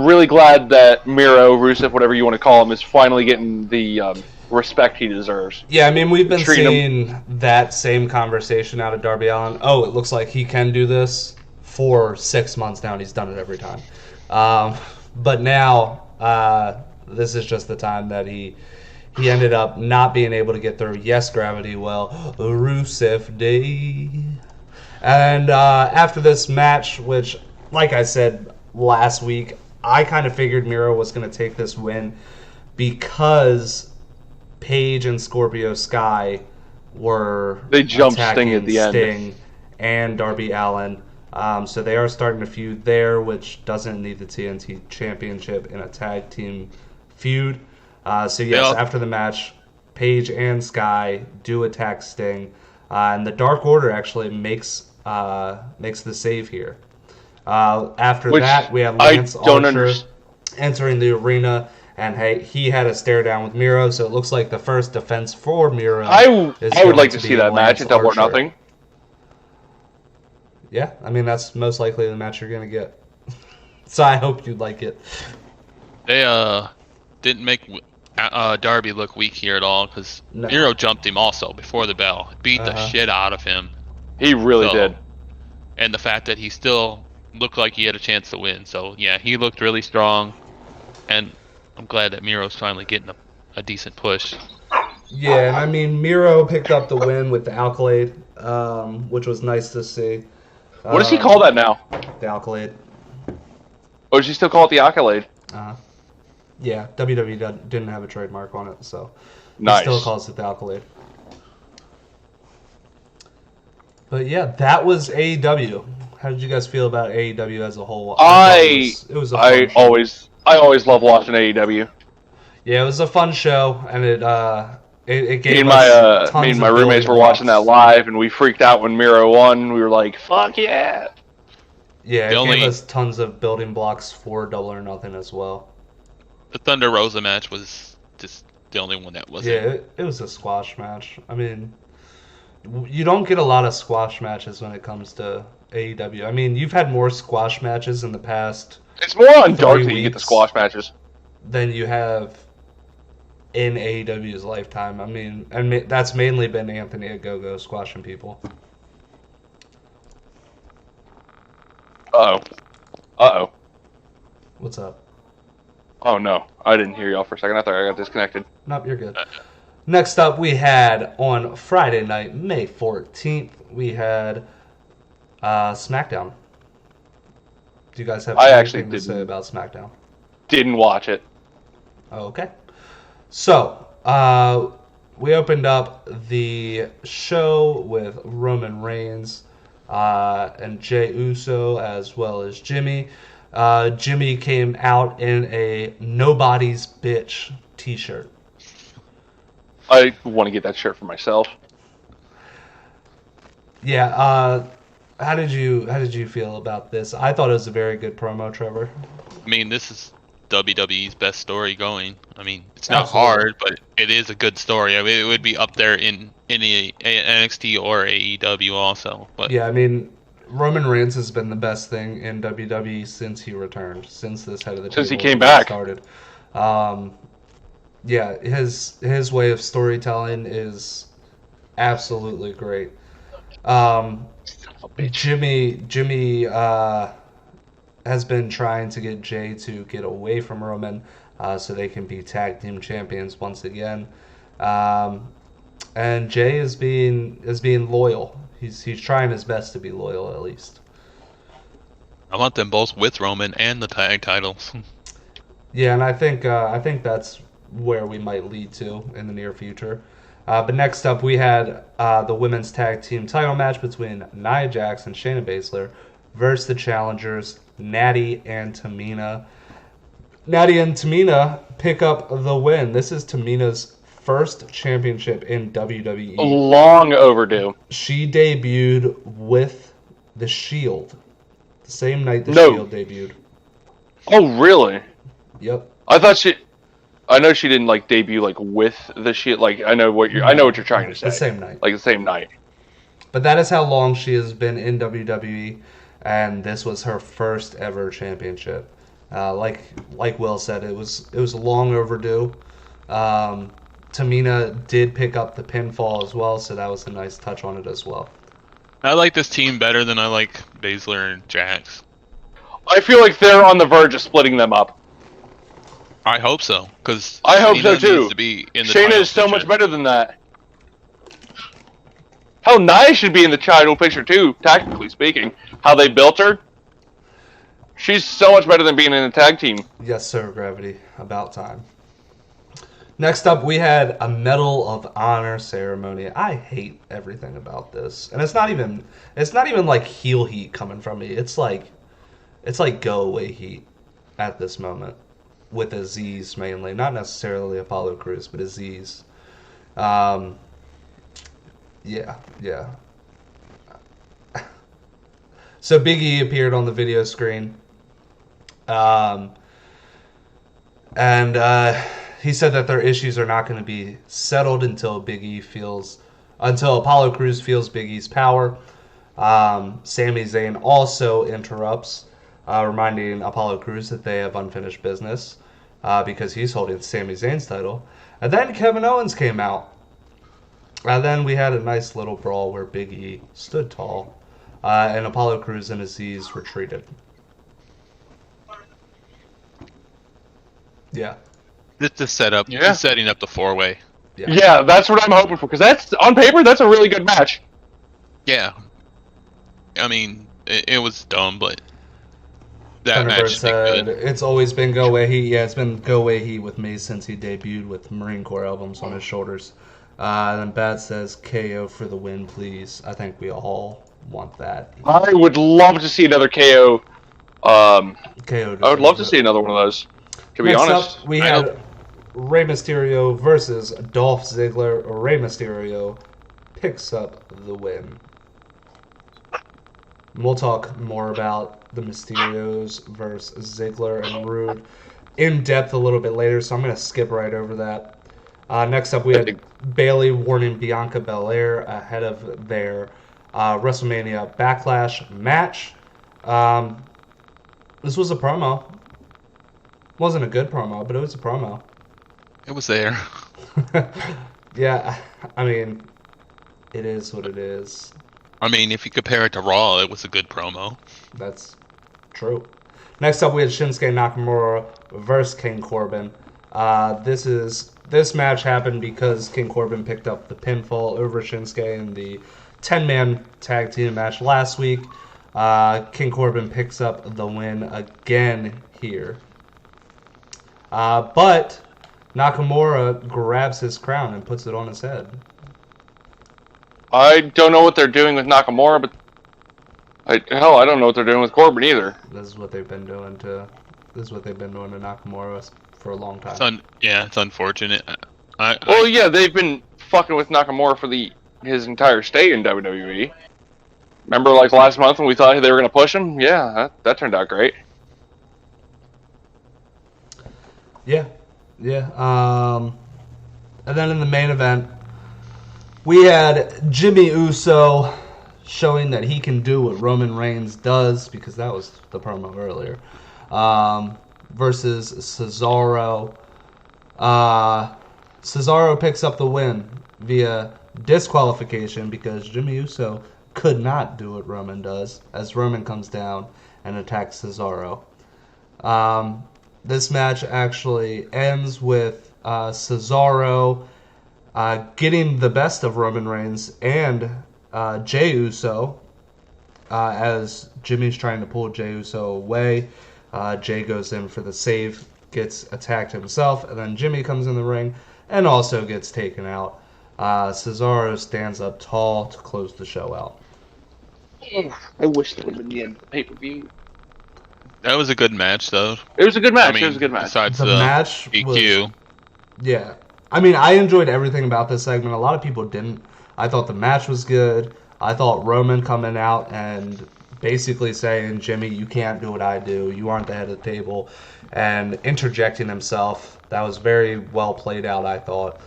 S4: really glad that Miro, Rusev, whatever you want to call him, is finally getting the respect he deserves.
S2: Yeah, I mean, we've been seeing that same conversation out of Darby Allin. Oh, it looks like he can do this for 6 months now, and he's done it every time. But now, this is just the time that he ended up not being able to get through. Yes, Gravity Well, Rusev Day. And after this match, which, like I said last week, I kind of figured Miro was going to take this win because Paige and Scorpio Sky were
S4: they jumped Sting at the
S2: end, and Darby Allin. So they are starting a feud there, which doesn't need the TNT Championship in a tag team feud. So yes, after the match, Paige and Sky do attack Sting, and the Dark Order actually makes the save here. After that, we have Lance Archer entering the arena, and he had a stare down with Miro. So it looks like the first defense for Miro.
S4: I would like to see that match at Double or Nothing.
S2: Yeah, I mean, that's most likely the match you're going to get. So I hope you'd like it.
S3: They didn't make Darby look weak here at all because
S2: No.
S3: Miro jumped him also before the bell, beat the shit out of him.
S4: He really did.
S3: And the fact that he still looked like he had a chance to win. So yeah, he looked really strong, and I'm glad that Miro's finally getting a decent push.
S2: Yeah, and I mean Miro picked up the win with the Accolade, which was nice to see.
S4: What does he call that now?
S2: The Accolade.
S4: Oh, does he still call it the Accolade?
S2: Yeah, WWE didn't have a trademark on it, so
S4: Nice.
S2: he still calls it the Accolade. But yeah, that was AEW. How did you guys feel about AEW as a whole? It was a fun show.
S4: I always love watching AEW.
S2: Yeah, it was a fun show, and it gave
S4: Me and my roommates were watching that live, and we freaked out when Miro won. We were like, "Fuck yeah!"
S2: Yeah, it gave us tons of building blocks for Double or Nothing as well.
S3: The Thunder Rosa match was just the only one that wasn't.
S2: Yeah, it was a squash match. I mean, you don't get a lot of squash matches when it comes to AEW. I mean, you've had more squash matches in the past.
S4: It's more on Dark that you get the squash matches
S2: than you have in AEW's lifetime. I mean, and that's mainly been Anthony Ogogo squashing people.
S4: Uh-oh.
S2: What's up?
S4: Oh, no. I didn't hear y'all for a second. I thought I got disconnected.
S2: Nope, you're good. Next up, we had on Friday night, May 14th, we had SmackDown. Do you guys have anything to say about SmackDown?
S4: Didn't watch it.
S2: Okay. So, we opened up the show with Roman Reigns and Jey Uso as well as Jimmy. Jimmy came out in a Nobody's Bitch t-shirt.
S4: I want to get that shirt for myself.
S2: Yeah, how did you feel about this? I thought it was a very good promo, Trevor.
S3: I mean, this is WWE's best story going. I mean, it's not hard, but it is a good story. I mean, it would be up there in any NXT or AEW also. But
S2: yeah, I mean, Roman Reigns has been the best thing in WWE since he returned, since this head of the table
S4: since he came back
S2: started. Yeah, his way of storytelling is absolutely great. Jimmy has been trying to get Jey to get away from Roman so they can be tag team champions once again. And Jey is being loyal. He's trying his best to be loyal, at least.
S3: I want them both with Roman and the tag titles.
S2: Yeah, and I think that's where we might lead to in the near future. But next up, we had the women's tag team title match between Nia Jax and Shayna Baszler versus the challengers Natty and Tamina. Natty and Tamina pick up the win. This is Tamina's first championship in WWE.
S4: Long overdue.
S2: She debuted with the Shield. The same night the Shield debuted.
S4: Oh, really?
S2: Yep.
S4: I know she didn't debut with the Shield. I know what you're trying to say.
S2: The same night.
S4: The same night.
S2: But that is how long she has been in WWE, and this was her first ever championship. Like Will said, it was long overdue. Tamina did pick up the pinfall as well, so that was a nice touch on it as well.
S3: I like this team better than I like Baszler and Jax.
S4: I feel like they're on the verge of splitting them up.
S3: I hope so, because
S4: I hope so too.
S3: Needs to be in the
S4: Shayna is so much better than that. Hell, Nia should be in the title picture too, tactically speaking. How they built her. She's so much better than being in a tag team.
S2: Yes, sir, Gravity. About time. Next up, we had a Medal of Honor ceremony. I hate everything about this, and it's not even like heel heat coming from me. It's like go away heat at this moment with Aziz mainly, not necessarily Apollo Crews, but Aziz. Yeah. So Big E appeared on the video screen, and he said that their issues are not going to be settled until Apollo Crews feels Big E's power. Sami Zayn also interrupts, reminding Apollo Crews that they have unfinished business. because he's holding Sami Zayn's title. And then Kevin Owens came out. And then we had a nice little brawl where Big E stood tall, and Apollo Crews and Aziz retreated. Yeah.
S3: This is setup.
S4: Yeah.
S3: This is setting up the 4-way.
S4: Yeah, that's what I'm hoping for, because that's, on paper, that's a really good match.
S3: Yeah. I mean, it was dumb, but that
S2: Thunderbird
S3: match
S2: said,
S3: did good.
S2: it's always been Go Away Heat. Yeah, it's been Go Away Heat with me since he debuted with Marine Corps albums on his shoulders. And then Bat says, KO for the win, please. I think we all want that.
S4: I would love to see another KO.
S2: KO
S4: I would love to see another one of those, to be
S2: Next
S4: honest.
S2: up, we had Rey Mysterio versus Dolph Ziggler. Rey Mysterio picks up the win. We'll talk more about the Mysterios versus Ziggler and Rude in depth a little bit later, so I'm going to skip right over that. Next up, we had Bayley warning Bianca Belair ahead of their WrestleMania Backlash match. This was a promo. Wasn't a good promo, but it was a promo.
S3: It was there.
S2: Yeah, I mean, it is what it is.
S3: I mean, if you compare it to Raw, it was a good promo.
S2: That's true. Next up, we had Shinsuke Nakamura versus King Corbin. This match happened because King Corbin picked up the pinfall over Shinsuke in the 10-man tag team match last week. King Corbin picks up the win again here. But Nakamura grabs his crown and puts it on his head.
S4: I don't know what they're doing with Nakamura, but I don't know what they're doing with Corbin either.
S2: This is what they've been doing to Nakamura for a long time.
S3: It's unfortunate.
S4: They've been fucking with Nakamura for his entire stay in WWE. Remember, like last month when we thought they were going to push him? Yeah, that turned out great.
S2: Yeah. And then in the main event, we had Jimmy Uso showing that he can do what Roman Reigns does, because that was the promo earlier, versus Cesaro. Cesaro picks up the win via disqualification because Jimmy Uso could not do what Roman does, as Roman comes down and attacks Cesaro. This match actually ends with Cesaro getting the best of Roman Reigns and Jey Uso, as Jimmy's trying to pull Jey Uso away. Jey goes in for the save, gets attacked himself, and then Jimmy comes in the ring and also gets taken out. Cesaro stands up tall to close the show out.
S4: I wish that would have been the end of the pay-per-view.
S3: That was a good match, though.
S4: It was a good match.
S3: I mean,
S4: it was a good match.
S3: Besides
S2: The match
S3: DQ.
S2: Yeah. I mean, I enjoyed everything about this segment. A lot of people didn't. I thought the match was good. I thought Roman coming out and basically saying, Jimmy, you can't do what I do. You aren't the head of the table. And interjecting himself. That was very well played out, I thought.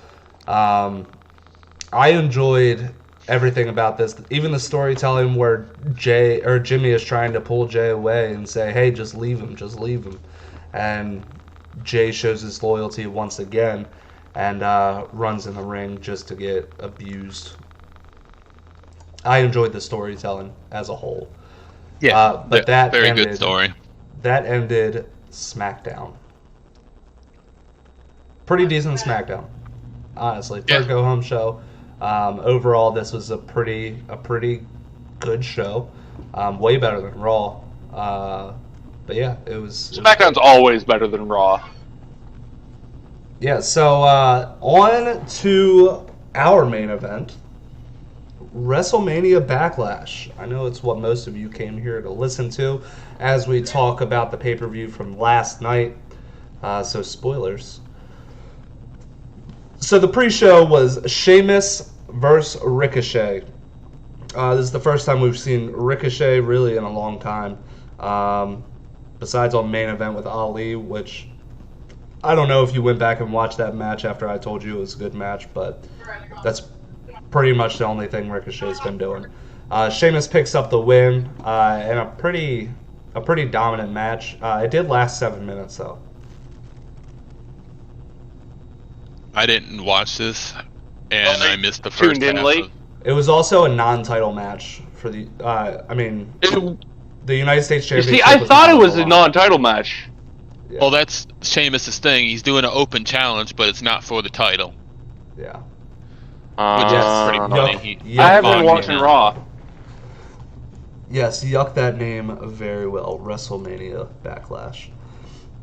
S2: I enjoyed everything about this. Even the storytelling where Jimmy is trying to pull Jey away and say, hey, just leave him. And Jey shows his loyalty once again and runs in the ring just to get abused. I enjoyed the storytelling as a whole.
S3: Yeah,
S2: but that
S3: very
S2: ended,
S3: good story.
S2: That ended Smackdown. Pretty decent Smackdown, honestly. Third go-home show. Overall, this was a pretty good show. Way better than Raw. But yeah, it was...
S4: SmackDown's always better than Raw.
S2: Yeah, so on to our main event, WrestleMania Backlash. I know it's what most of you came here to listen to as we talk about the pay-per-view from last night. So spoilers. So the pre-show was Sheamus versus Ricochet. This is the first time we've seen Ricochet really in a long time. Besides on main event with Ali, which I don't know if you went back and watched that match after I told you it was a good match, but that's pretty much the only thing Ricochet's been doing. Sheamus picks up the win in a pretty dominant match. It did last 7 minutes though.
S3: I didn't watch this, and I missed the first
S4: tuned in
S3: half
S4: late.
S3: of-
S2: It was also a non-title match for the. The United States
S4: You
S2: Championship.
S4: see, I
S2: was
S4: thought
S2: not
S4: it
S2: on
S4: was
S2: the
S4: a
S2: line.
S4: non-title match.
S2: Yeah.
S3: Well, that's Sheamus' thing. He's doing an open challenge, but it's not for the title,
S2: Yeah.
S3: which
S2: Yes.
S3: is pretty
S2: Yuck.
S3: funny.
S2: Yuck.
S4: I haven't been
S3: on
S4: watching
S3: him.
S4: Raw.
S2: Yes, yuck that name very well. WrestleMania Backlash.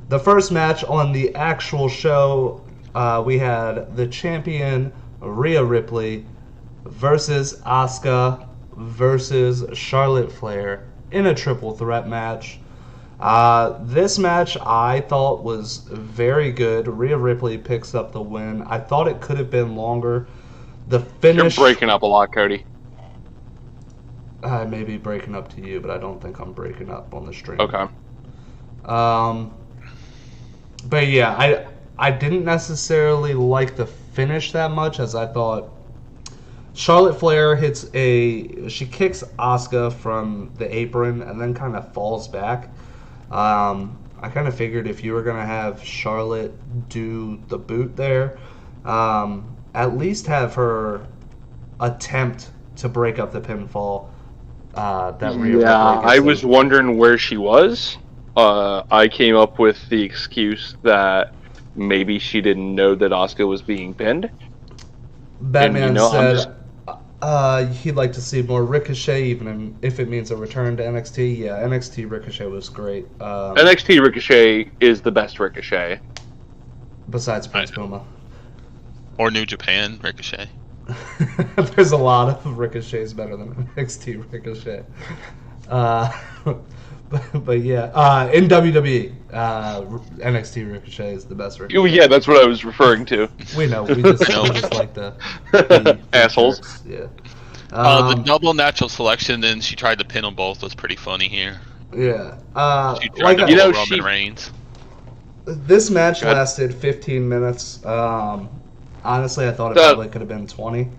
S2: The first match on the actual show, we had the champion Ria Ripley versus Asuka versus Charlotte Flair in a triple threat match. This match I thought was very good. Rhea Ripley picks up the win. I thought it could have been longer. The
S4: You're
S2: finish...
S4: breaking up a lot, Cody.
S2: I may be breaking up to you, but I don't think I'm breaking up on the stream.
S4: Okay.
S2: But yeah, I didn't necessarily like the finish that much, as I thought Charlotte Flair she kicks Asuka from the apron and then kind of falls back. I kind of figured if you were going to have Charlotte do the boot there, at least have her attempt to break up the pinfall. That Rhea Ripley
S4: I
S2: gets
S4: was
S2: in.
S4: wondering where she was. I came up with the excuse that maybe she didn't know that Asuka was being pinned.
S2: Batman
S4: I'm
S2: said he'd like to see more Ricochet, even if it means a return to NXT. Yeah, NXT Ricochet was great.
S4: NXT Ricochet is the best Ricochet.
S2: Besides Prince Puma.
S3: Or New Japan Ricochet.
S2: There's a lot of Ricochets better than NXT Ricochet. But yeah, in WWE, NXT Ricochet is the best Ricochet.
S4: Oh, yeah, that's what I was referring to.
S2: We know. We just like to be
S4: Assholes.
S2: jerks, Yeah.
S3: The double natural selection, then she tried to pin them both, was pretty funny here.
S2: Yeah.
S3: She tried to
S4: you know,
S3: pull Roman
S4: she-
S3: Reigns.
S2: This match
S4: Go ahead.
S2: lasted 15 minutes. Honestly, I thought it
S4: So-
S2: probably could have been 20.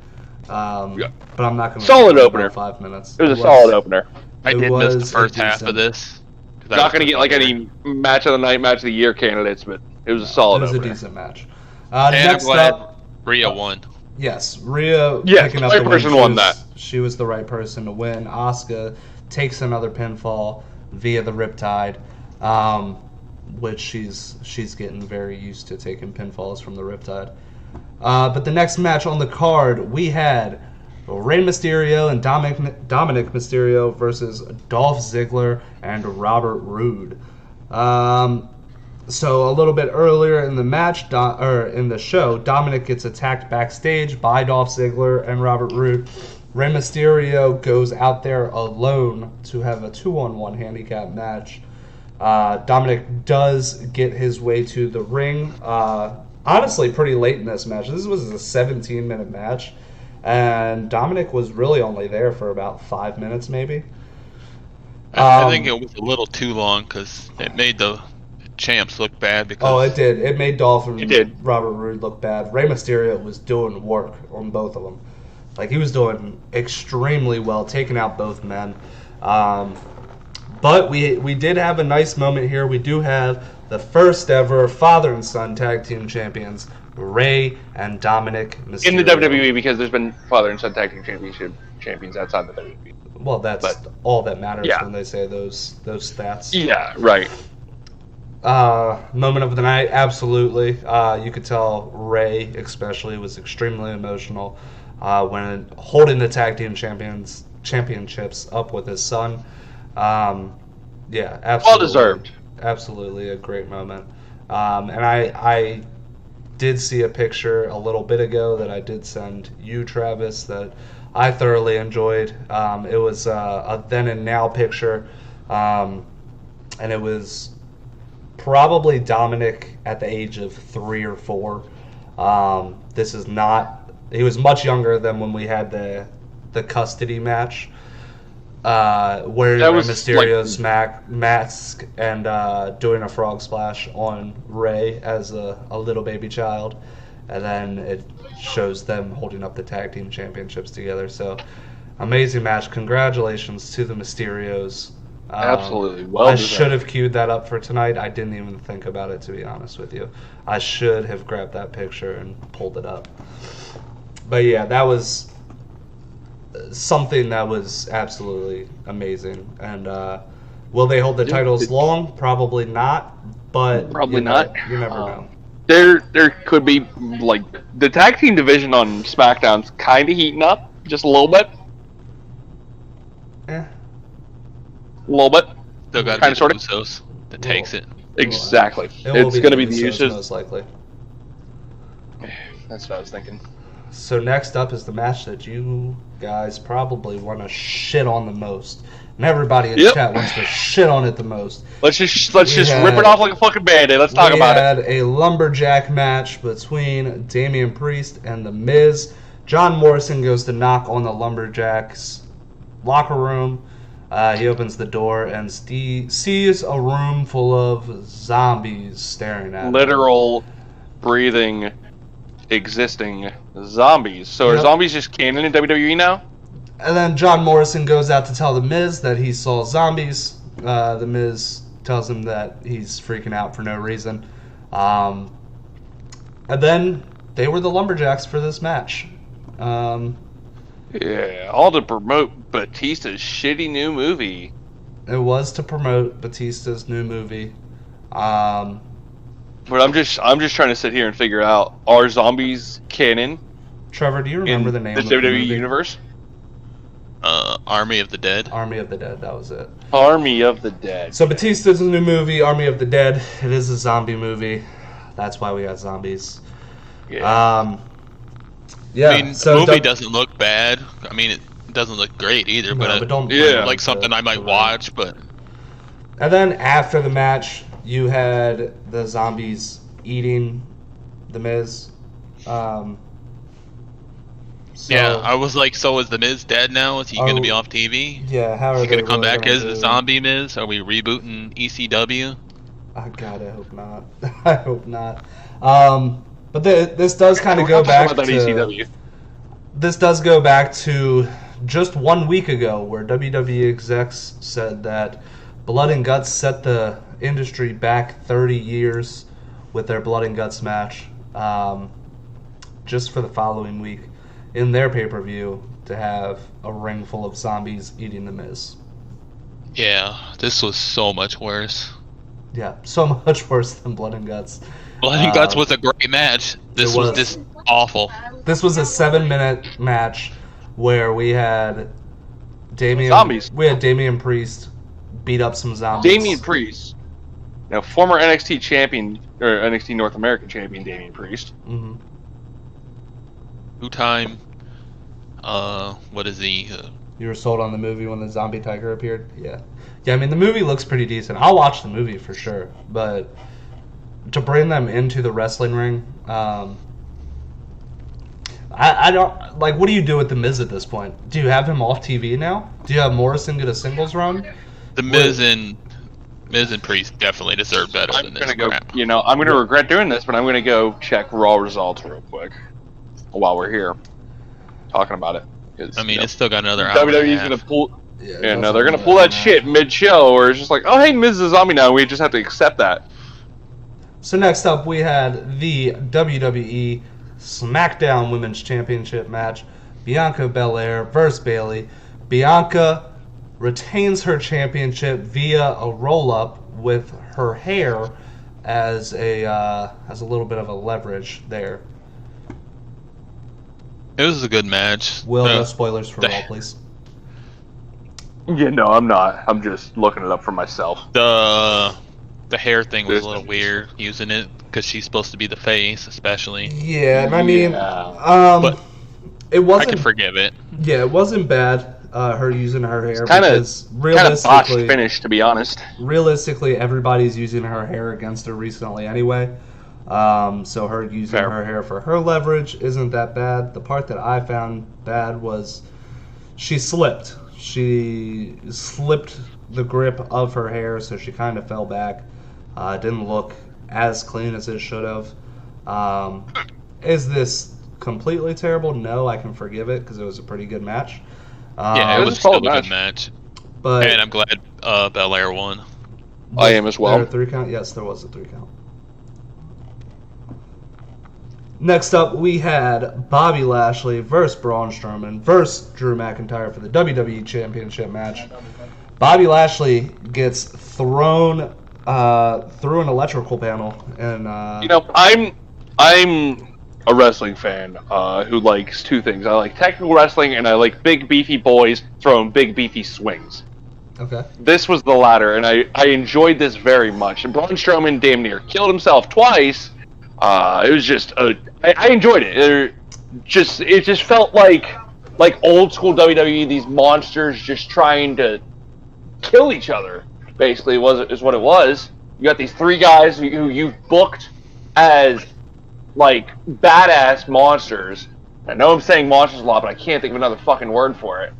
S4: Yeah.
S2: But I'm not going to
S4: Solid opener.
S2: 5 minutes.
S4: It was a solid opener.
S3: I
S2: It
S3: did miss the
S2: was
S3: first
S2: a
S3: half
S2: decent-
S3: of this. 'cause I
S4: Not
S3: was
S4: going to get like
S3: cooking
S4: any match of the night, match of the year candidates, but it was a solid
S2: It was
S4: opener.
S2: a decent match.
S3: And I'm
S2: Next
S3: glad
S2: up,
S3: Rhea won.
S2: yes, Rhea
S4: Yes,
S2: picking
S4: the
S2: up
S4: right
S2: the win.
S4: person
S2: She
S4: won
S2: was-
S4: that.
S2: She was the right person to win. Asuka takes another pinfall via the Riptide, which she's getting very used to taking pinfalls from the Riptide. But the next match on the card, we had Rey Mysterio and Dominic Mysterio versus Dolph Ziggler and Robert Roode. So a little bit earlier in the match, in the show, Dominic gets attacked backstage by Dolph Ziggler and Robert Roode. Rey Mysterio goes out there alone to have a 2-on-1 handicap match. Dominic does get his way to the ring. Honestly, pretty late in this match. This was a 17-minute match, and Dominic was really only there for about 5 minutes, maybe.
S3: I think it was a little too long because it made the champs look bad. Because
S2: Oh, it did. It made Dolph and
S4: It did.
S2: Robert Roode look bad. Rey Mysterio was doing work on both of them. Like, he was doing extremely well, taking out both men. But we did have a nice moment here. We do have the first ever father and son tag team champions, Rey and Dominic Mysterio.
S4: In the WWE, because there's been father and son tag team champions outside the WWE.
S2: Well, that's
S4: But-
S2: all that matters
S4: Yeah.
S2: when they say those stats.
S4: Yeah, right.
S2: Moment of the night, absolutely. You could tell Rey, especially, was extremely emotional when holding the tag team championships up with his son. Yeah, absolutely.
S4: Well deserved.
S2: Absolutely a great moment. And I did see a picture a little bit ago that I did send you, Travis, that I thoroughly enjoyed. It was a then and now picture, and it was probably Dominic at the age of 3 or 4. This is not. He was much younger than when we had the custody match, where
S4: That was
S2: Mysterio's mask and doing a frog splash on Rey as a little baby child, and then it shows them holding up the tag team championships together. So, amazing match! Congratulations to the Mysterios
S4: Absolutely. Well
S2: I
S4: deserved.
S2: should have queued that up for tonight. I didn't even think about it, to be honest with you. I should have grabbed that picture and pulled it up. But yeah, that was something that was absolutely amazing. And will they hold the titles long? Probably not. But
S4: Probably not.
S2: You never know.
S4: There could be, like, the tag team division on SmackDown's kind of heating up, just a little bit.
S2: Eh.
S4: A little bit.
S3: Still got
S4: Kinda,
S3: the
S4: sorta.
S3: Usos that takes it.
S4: Exactly.
S2: It will
S4: It's going to be the
S2: Usos,
S4: Usos.
S2: most likely.
S4: That's what I was thinking.
S2: So next up is the match that you guys probably want to shit on the most, and everybody in the
S4: Yep.
S2: chat wants to shit on it the most.
S4: Let's just
S2: We
S4: rip it off like a fucking band-aid. Let's talk about it.
S2: We had a lumberjack match between Damian Priest and The Miz. John Morrison goes to knock on the lumberjacks' locker room. He opens the door and sees a room full of zombies staring at him.
S4: Literal, breathing, existing zombies. So are
S2: Yep.
S4: zombies just canon in WWE now?
S2: And then John Morrison goes out to tell The Miz that he saw zombies. The Miz tells him that he's freaking out for no reason. And then they were the lumberjacks for this match.
S4: Yeah, all to promote Batista's shitty new movie.
S2: It was to promote Batista's new movie.
S4: But I'm just trying to sit here and figure out, are zombies canon
S2: Trevor, do you remember
S4: in
S2: the name
S4: the
S2: of the
S4: WWE
S2: movie?
S4: universe?
S3: Army of the Dead.
S2: Army of the Dead, that was it.
S4: Army of the Dead.
S2: So Batista's new movie, Army of the Dead. It is a zombie movie. That's why we got zombies.
S4: Yeah.
S2: Yeah.
S3: I mean,
S2: so
S3: the movie doesn't look bad. I mean, it doesn't look great either,
S2: No,
S3: but,
S2: don't
S4: yeah.
S2: blame
S3: like
S2: the-
S3: something I might
S2: the-
S3: watch. But
S2: And then after the match, you had the zombies eating The Miz. So-
S3: yeah, I was like, so is the Miz dead now? Is he going to be off TV?
S2: Yeah, how are
S3: Is he
S2: they
S3: going to come
S2: really
S3: back
S2: gonna
S3: as the
S2: do-
S3: zombie Miz? Are we rebooting ECW?
S2: Oh, God, I hope not. I hope not. But this does kind of go
S4: We'll
S2: back
S4: talk about
S2: to
S4: that ECW.
S2: this does go back to just 1 week ago, where WWE execs said that Blood and Guts set the industry back 30 years with their Blood and Guts match, just for the following week in their pay-per-view to have a ring full of zombies eating The Miz.
S3: Yeah, this was so much worse.
S2: Yeah, so much worse than Blood and Guts.
S3: Blood and Guts was a great match. This was just awful.
S2: This was a 7-minute match where we had
S4: Zombies.
S2: We had Damian Priest beat up some zombies.
S4: Damian Priest. Now, former NXT champion, or NXT North American champion, Damian Priest.
S2: Mm-hmm.
S3: Two-time, what is he?
S2: You were sold on the movie when the zombie tiger appeared? Yeah. Yeah, I mean, the movie looks pretty decent. I'll watch the movie for sure. But to bring them into the wrestling ring, I don't... Like, what do you do with The Miz at this point? Do you have him off TV now? Do you have Morrison get a singles run?
S3: The Miz and Priest definitely deserve better
S4: I'm
S3: than this
S4: gonna go.
S3: crap.
S4: I'm gonna regret doing this, but I'm gonna go check Raw results real quick while we're here talking about it. 'Cause,
S3: I mean,
S4: you know,
S3: it's still got another hour.
S4: WWE's
S3: and a
S4: gonna
S3: half.
S4: pull.
S2: Yeah,
S4: Yeah, no, they're gonna pull that shit mid-show, where it's just like, oh hey, Miz is a zombie now. We just have to accept that.
S2: So next up, we had the WWE SmackDown Women's Championship match. Bianca Belair versus Bayley. Bianca retains her championship via a roll-up with her hair as a little bit of a leverage there.
S3: It was a good match.
S2: Will, no spoilers for
S3: the-
S2: Raw, please.
S4: Yeah, no, I'm not. I'm just looking it up for myself.
S3: The hair thing was a little weird using it because she's supposed to be the face, especially.
S2: Yeah, and I mean,
S3: But
S2: it
S3: I
S2: wasn't.
S3: can forgive it.
S2: Yeah, it wasn't bad. Her using her hair
S4: Kind of
S2: because
S4: botched
S2: realistically,
S4: finish, to be honest.
S2: everybody's using her hair against her recently anyway. So her using
S4: Fair.
S2: her hair for her leverage isn't that bad. The part that I found bad was she slipped. She slipped the grip of her hair, so she kind of fell back. Didn't look as clean as it should have. Is this completely terrible? No, I can forgive it because it was a pretty good match.
S3: Yeah, it
S4: was
S3: was
S4: a
S3: still a
S4: solid
S3: good
S4: match.
S3: match.
S2: But
S3: And I'm glad Bel-Air won.
S4: I am as well.
S2: There a 3 count? Yes, there was a 3 count. Next up, we had Bobby Lashley versus Braun Strowman versus Drew McIntyre for the WWE Championship match. Bobby Lashley gets thrown through an electrical panel, and
S4: I'm a wrestling fan who likes two things. I like technical wrestling, and I like big beefy boys throwing big beefy swings.
S2: Okay.
S4: This was the latter, and I enjoyed this very much. And Braun Strowman damn near killed himself twice. It was just I enjoyed it. It just felt like old school WWE. These monsters just trying to kill each other. Basically, is what it was. You got these 3 guys who you've booked as like badass monsters. I know I'm saying monsters a lot, but I can't think of another fucking word for it.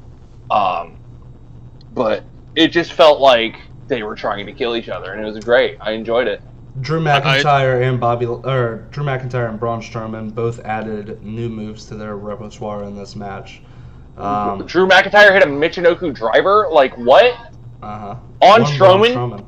S4: But it just felt like they were trying to kill each other, and it was great. I enjoyed it.
S2: Drew McIntyre Drew McIntyre and Braun Strowman both added new moves to their repertoire in this match.
S4: Drew McIntyre hit a Michinoku driver? Like, what?
S2: Uh-huh.
S4: On Strowman?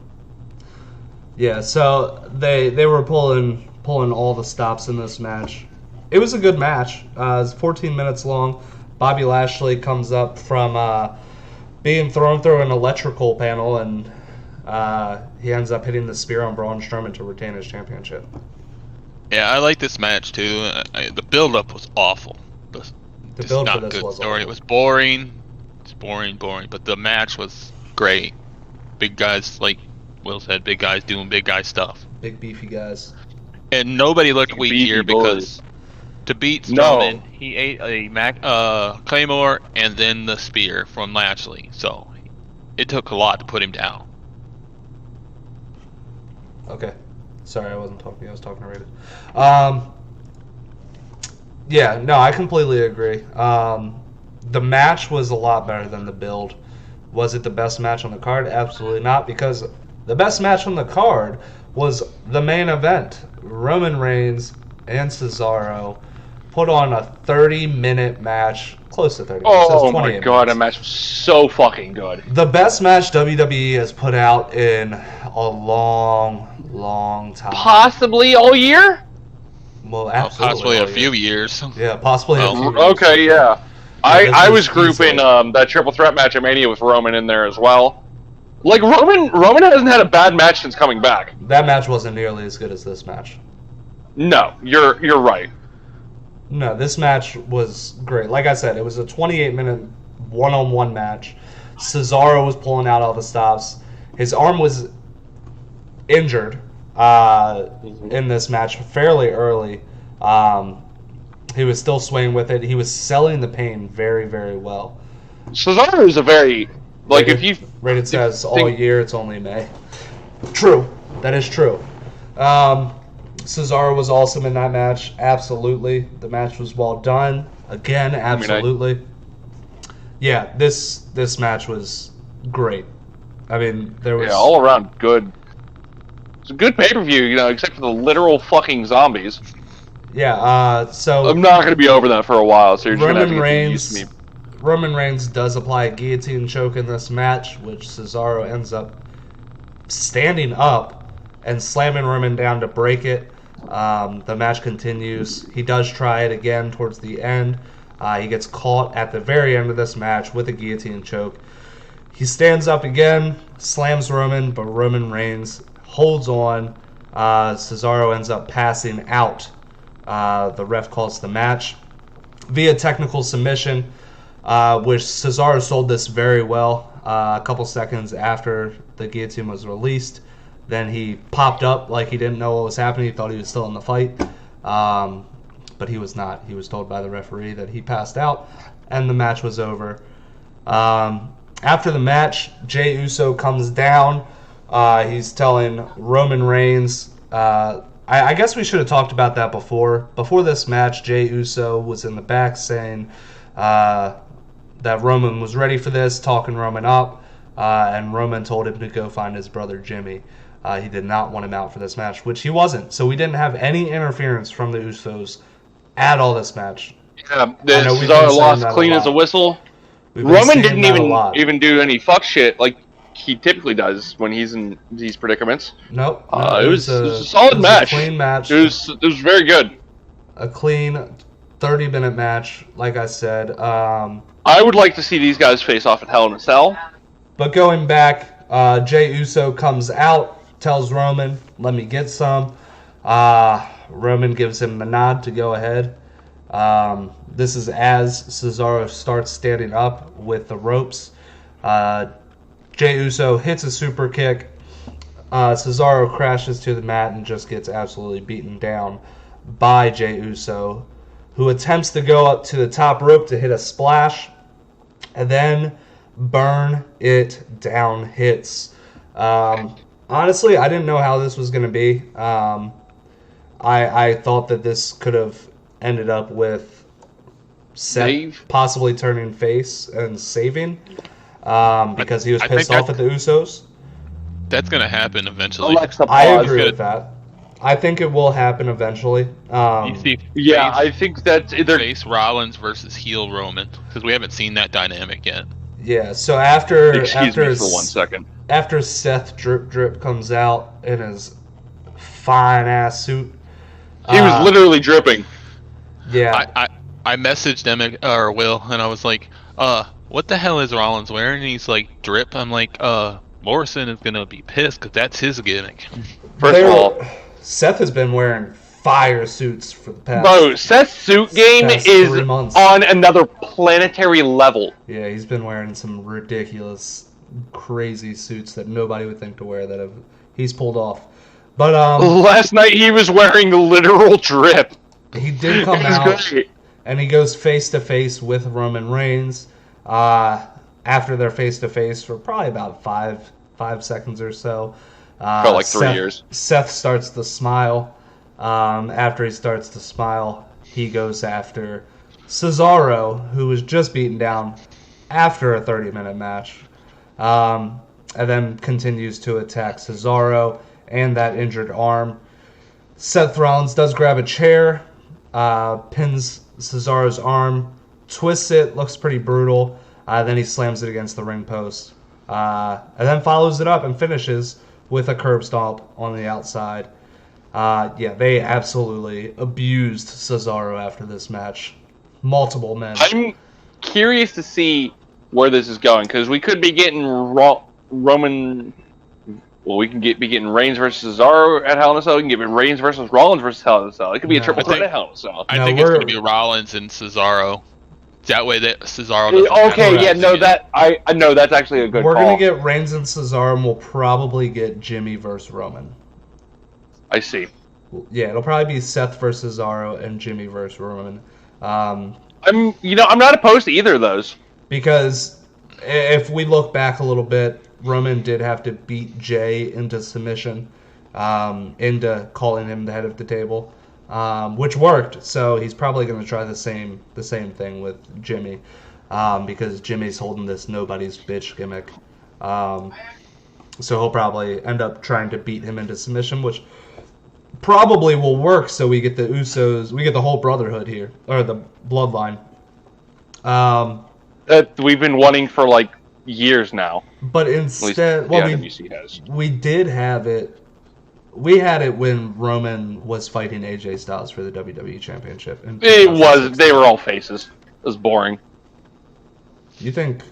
S2: Yeah, so they were pulling all the stops in this match. It was a good match. It's 14 minutes long. Bobby Lashley comes up from being thrown through an electrical panel, and he ends up hitting the spear on Braun Strowman to retain his championship.
S3: Yeah, I like this match too. The build-up was awful.
S2: The build for this
S3: good
S2: was
S3: story.
S2: awful.
S3: It was boring. It's boring. But the match was great. Big guys, like Will said, big guys doing big guy stuff.
S2: Big beefy guys.
S3: And nobody looked weak here because to beat Strowman, he ate a Claymore and then the spear from Lashley. So it took a lot to put him down.
S2: Okay. Sorry, I wasn't talking. I was talking to Rated. Yeah, no, I completely agree. The match was a lot better than the build. Was it the best match on the card? Absolutely not, because the best match on the card was the main event. Roman Reigns and Cesaro put on a 30-minute match, close to 30 minutes.
S4: Oh my god, that match was so fucking good.
S2: The best match WWE has put out in a long time.
S4: Possibly all year?
S2: Well, absolutely.
S3: Possibly a few years.
S2: Yeah, possibly a few years.
S4: Okay, yeah. I was grouping that triple threat match at Mania with Roman in there as well. Like, Roman hasn't had a bad match since coming back.
S2: That match wasn't nearly as good as this match.
S4: No, you're right.
S2: No, this match was great. Like I said, it was a 28-minute one-on-one match. Cesaro was pulling out all the stops. His arm was injured in this match fairly early. He was still swinging with it. He was selling the pain very, very well.
S4: Cesaro is a very... Like,
S2: Rated says all year, it's only May. True. That is true. Cesaro was awesome in that match. Absolutely. The match was well done. Again, absolutely. Yeah, this match was great. I mean, there was...
S4: Yeah, all around good. It's a good pay-per-view, except for the literal fucking zombies.
S2: Yeah, so...
S4: I'm not going to be over that for a while, so you're just going to have to get used to me.
S2: Roman Reigns does apply a guillotine choke in this match, which Cesaro ends up standing up and slamming Roman down to break it. The match continues. He does try it again towards the end. He gets caught at the very end of this match with a guillotine choke. He stands up again, slams Roman, but Roman Reigns holds on. Cesaro ends up passing out. The ref calls the match via technical submission, which Cesaro sold this very well. A couple seconds after the guillotine was released, then he popped up like he didn't know what was happening. He thought he was still in the fight, but he was not. He was told by the referee that he passed out, and the match was over. After the match, Jey Uso comes down. He's telling Roman Reigns... I guess we should have talked about that before. Before this match, Jey Uso was in the back saying that Roman was ready for this, talking Roman up, and Roman told him to go find his brother Jimmy. He did not want him out for this match, which he wasn't. So we didn't have any interference from the Usos at all this match.
S4: Yeah, Cesaro lost clean as a whistle. Roman didn't even do any fuck shit. Like, he typically does when he's in these predicaments.
S2: Nope.
S4: It was a solid match.
S2: A clean match.
S4: It was very good.
S2: A clean 30-minute match, like I said.
S4: I would like to see these guys face off at Hell in a Cell.
S2: But going back, Jey Uso comes out, tells Roman, "Let me get some." Roman gives him the nod to go ahead. This is as Cesaro starts standing up with the ropes. Jey Uso hits a super kick. Cesaro crashes to the mat and just gets absolutely beaten down by Jey Uso, who attempts to go up to the top rope to hit a splash, and then burn it down hits. Honestly, I didn't know how this was going to be. I thought that this could have ended up with Seth possibly turning face and saving because he was pissed off at the Usos.
S3: That's going to happen eventually.
S2: I agree with that. I think it will happen eventually.
S4: I think that either
S3: face Rollins versus heel Roman, because we haven't seen that dynamic yet.
S2: Yeah, so after
S4: Excuse me for 1 second.
S2: After Seth Drip comes out in his fine ass suit,
S4: he was literally dripping.
S2: Yeah,
S3: I messaged them or Will, and I was like, what the hell is Rollins wearing? And he's like, drip. I'm like, Morrison is gonna be pissed because that's his gimmick.
S4: First of all,
S2: Seth has been wearing fire suits for the past.
S4: Bro, Seth's suit game is on another planetary level.
S2: Yeah, he's been wearing some ridiculous, crazy suits that nobody would think to wear that he's pulled off. But
S4: last night he was wearing literal drip.
S2: He did come out, and he goes face to face with Roman Reigns. After their face to face for probably about five seconds or so.
S4: Felt like 3 years.
S2: Seth starts to smile. After he starts to smile, he goes after Cesaro, who was just beaten down after a 30-minute match, and then continues to attack Cesaro and that injured arm. Seth Rollins does grab a chair, pins Cesaro's arm, twists it, looks pretty brutal, then he slams it against the ring post, and then follows it up and finishes with a curb stomp on the outside. They absolutely abused Cesaro after this match. Multiple men.
S4: I'm curious to see where this is going, because we could be getting Roman... Well, we can be getting Reigns versus Cesaro at Hell in a Cell. We can get Reigns versus Rollins versus Hell in a Cell. It could be a triple threat at Hell in a Cell.
S3: I think it's going to be Rollins and Cesaro. That way that Cesaro doesn't
S4: I know that's actually a good
S2: We're
S4: call.
S2: going to get Reigns and Cesaro, and we'll probably get Jimmy versus Roman.
S4: I see.
S2: Yeah, it'll probably be Seth versus Cesaro and Jimmy versus Roman.
S4: I'm not opposed to either of those.
S2: Because if we look back a little bit, Roman did have to beat Jey into submission, into calling him the head of the table, which worked. So he's probably going to try the same thing with Jimmy, because Jimmy's holding this nobody's bitch gimmick. So he'll probably end up trying to beat him into submission, which probably will work. So we get the Usos, we get the whole Brotherhood here, or the Bloodline.
S4: That we've been wanting for like years now.
S2: But instead, we did have it. We had it when Roman was fighting AJ Styles for the WWE Championship.
S4: They were all faces. It was boring.
S2: You think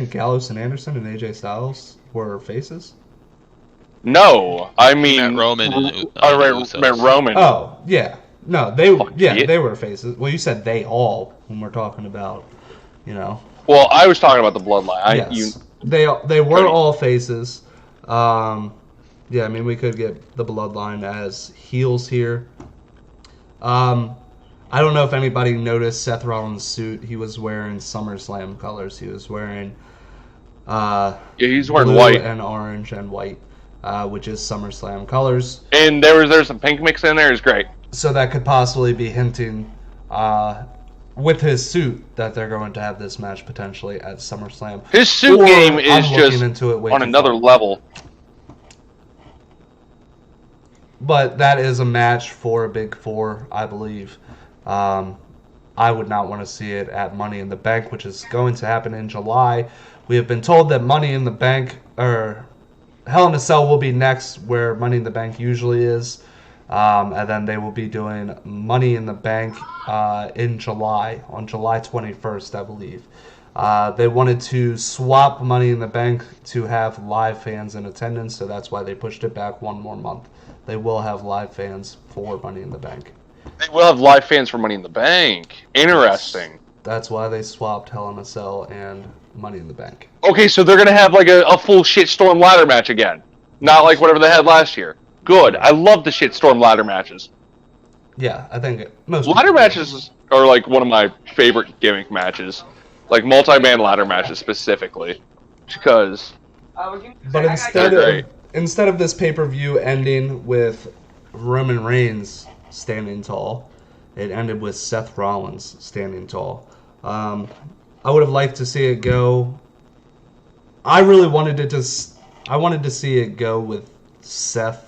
S2: Gallows and Anderson and AJ Styles were faces?
S4: No, I mean
S3: Roman.
S4: Roman.
S2: Oh yeah, no, they were faces. Well, you said they all when we're talking about,
S4: Well, I was talking about the Bloodline.
S2: Yes. They were all faces. Yeah, I mean, we could get the Bloodline as heels here. I don't know if anybody noticed Seth Rollins' suit. He was wearing SummerSlam colors. He was wearing
S4: he's wearing
S2: blue
S4: white
S2: and orange and white, which is SummerSlam colors.
S4: And there's some pink mix in there. It's great.
S2: So that could possibly be hinting with his suit that they're going to have this match potentially at SummerSlam.
S4: His suit game is just on another level. I
S2: But that is a match for a Big Four, I believe. I I would not want to see it at Money in the Bank, which is going to happen in July. We have been told that Money in the Bank, or Hell in a Cell will be next, where Money in the Bank usually is. And then they will be doing Money in the Bank in July, on July 21st, I believe. They wanted to swap Money in the Bank to have live fans in attendance, so that's why they pushed it back one more month. They will have live fans for Money in the Bank.
S4: They will have live fans for Money in the Bank. Interesting.
S2: That's why they swapped Hell in a Cell and Money in the Bank.
S4: Okay, so they're going to have like a full shitstorm ladder match again. Not like whatever they had last year. Good. I love the shitstorm ladder matches.
S2: Yeah, I think most
S4: ladder matches are like one of my favorite gimmick matches. Like multi-man ladder matches specifically. Because...
S2: But instead of this pay-per-view ending with Roman Reigns standing tall, it ended with Seth Rollins standing tall. I would have liked to see it go... I wanted to see it go with Seth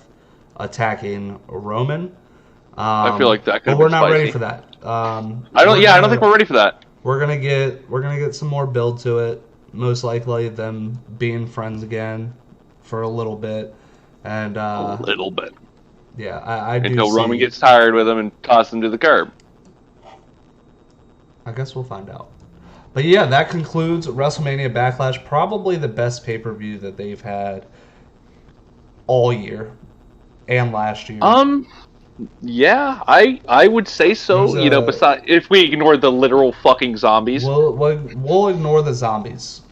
S2: attacking Roman.
S4: I feel like that could
S2: but
S4: be
S2: we're not
S4: spicy.
S2: ready for that.
S4: I don't think we're ready for that.
S2: We're gonna get some more build to it. Most likely them being friends again for a little bit, and
S4: A little bit.
S2: yeah, I do
S4: Until
S2: see,
S4: Roman gets tired with him and tosses him to the curb.
S2: I guess we'll find out. But yeah, that concludes WrestleMania Backlash. Probably the best pay-per-view that they've had all year and last year.
S4: Yeah, I would say so. You know, besides if we ignore the literal fucking zombies.
S2: We'll ignore the zombies.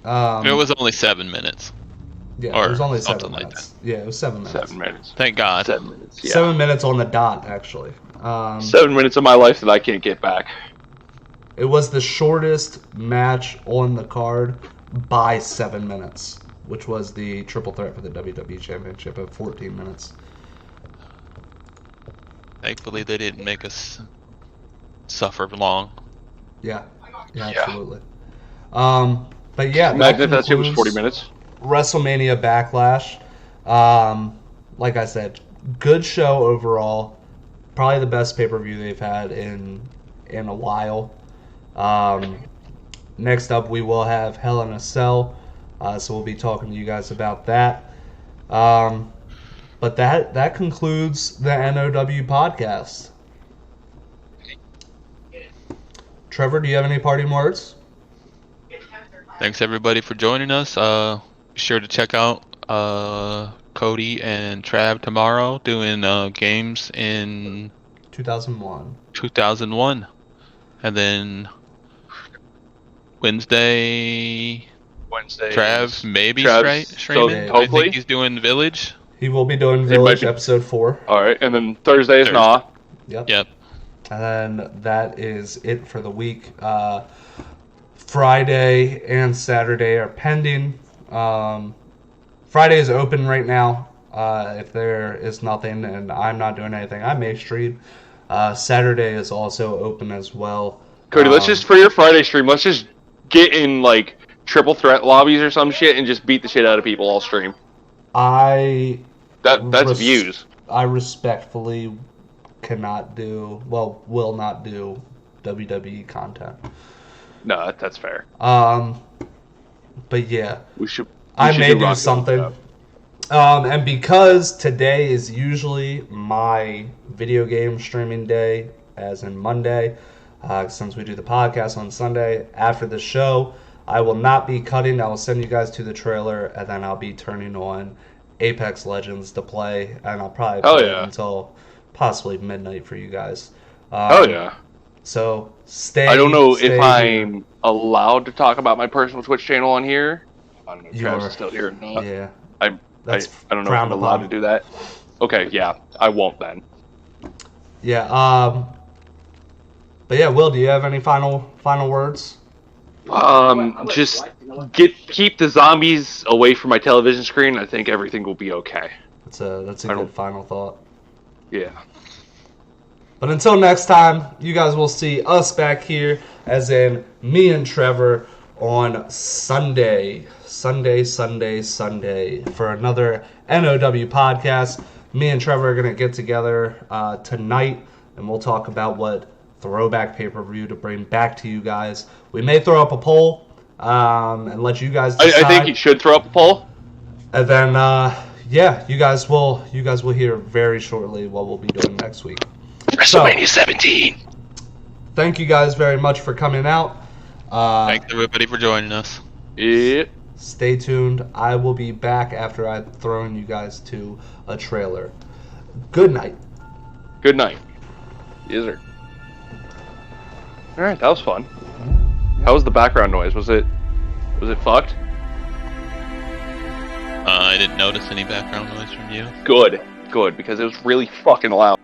S3: It was only 7 minutes.
S2: Yeah,
S3: or
S2: it was only
S3: something
S2: 7
S3: like
S2: minutes. Yeah, it was 7 minutes.
S4: 7 minutes.
S3: Thank God.
S4: 7 minutes. Yeah.
S2: 7 minutes on the dot, actually.
S4: 7 minutes of my life that I can't get back.
S2: It was the shortest match on the card by 7 minutes, which was the triple threat for the WWE Championship at 14 minutes.
S3: Thankfully, they didn't make us suffer long.
S2: Yeah, absolutely. But yeah,
S4: Imagine if that shit was 40 minutes.
S2: WrestleMania Backlash. Like I said, good show overall. Probably the best pay-per-view they've had in a while. Next up, we will have Hell in a Cell. So we'll be talking to you guys about that. But that concludes the NOW podcast. Trevor, do you have any parting words?
S3: Thanks everybody for joining us. Be sure to check out Cody and Trav tomorrow doing games in
S2: 2001.
S3: 2001, and then Wednesday Trav maybe streaming. I think he's doing Village.
S2: He will be doing Village episode 4.
S4: All right, and then Thursday is Nah.
S2: Yep. And then that is it for the week. Friday and Saturday are pending. Friday is open right now. If there is nothing and I'm not doing anything, I may stream. Saturday is also open as well.
S4: Cody, let's just, for your Friday stream, let's just get in, like, triple threat lobbies or some shit and just beat the shit out of people all stream. That's views.
S2: I respectfully will not do WWE content.
S4: No, that's fair.
S2: But yeah.
S4: We should
S2: I may do something. And because today is usually my video game streaming day, as in Monday, since we do the podcast on Sunday, after the show, I will not be cutting. I will send you guys to the trailer, and then I'll be turning on Apex Legends to play, and I'll probably play it until possibly midnight for you guys. So stay.
S4: I don't know if I'm allowed to talk about my personal Twitch channel on here. I don't know if Travis is still here or not.
S2: Yeah.
S4: I don't know if I'm allowed to do that. Okay, yeah, I won't then.
S2: Yeah, but yeah, Will, do you have any final words?
S4: Just keep the zombies away from my television screen. I think everything will be okay.
S2: That's a good final thought.
S4: Yeah.
S2: But until next time, you guys will see us back here, as in me and Trevor, on Sunday, for another NOW podcast. Me and Trevor are going to get together tonight, and we'll talk about what throwback pay-per-view to bring back to you guys. We may throw up a poll and let you guys decide.
S4: I think you should throw up a poll.
S2: And then, you guys will hear very shortly what we'll be doing next week.
S1: WrestleMania 17.
S2: Thank you guys very much for coming out.
S3: Thanks everybody for joining us.
S4: Yeah.
S2: Stay tuned. I will be back after I've thrown you guys to a trailer. Good night.
S4: Good night. Yes, sir. All right, that was fun. How was the background noise? Was it fucked?
S3: I didn't notice any background noise from you.
S4: Good, because it was really fucking loud.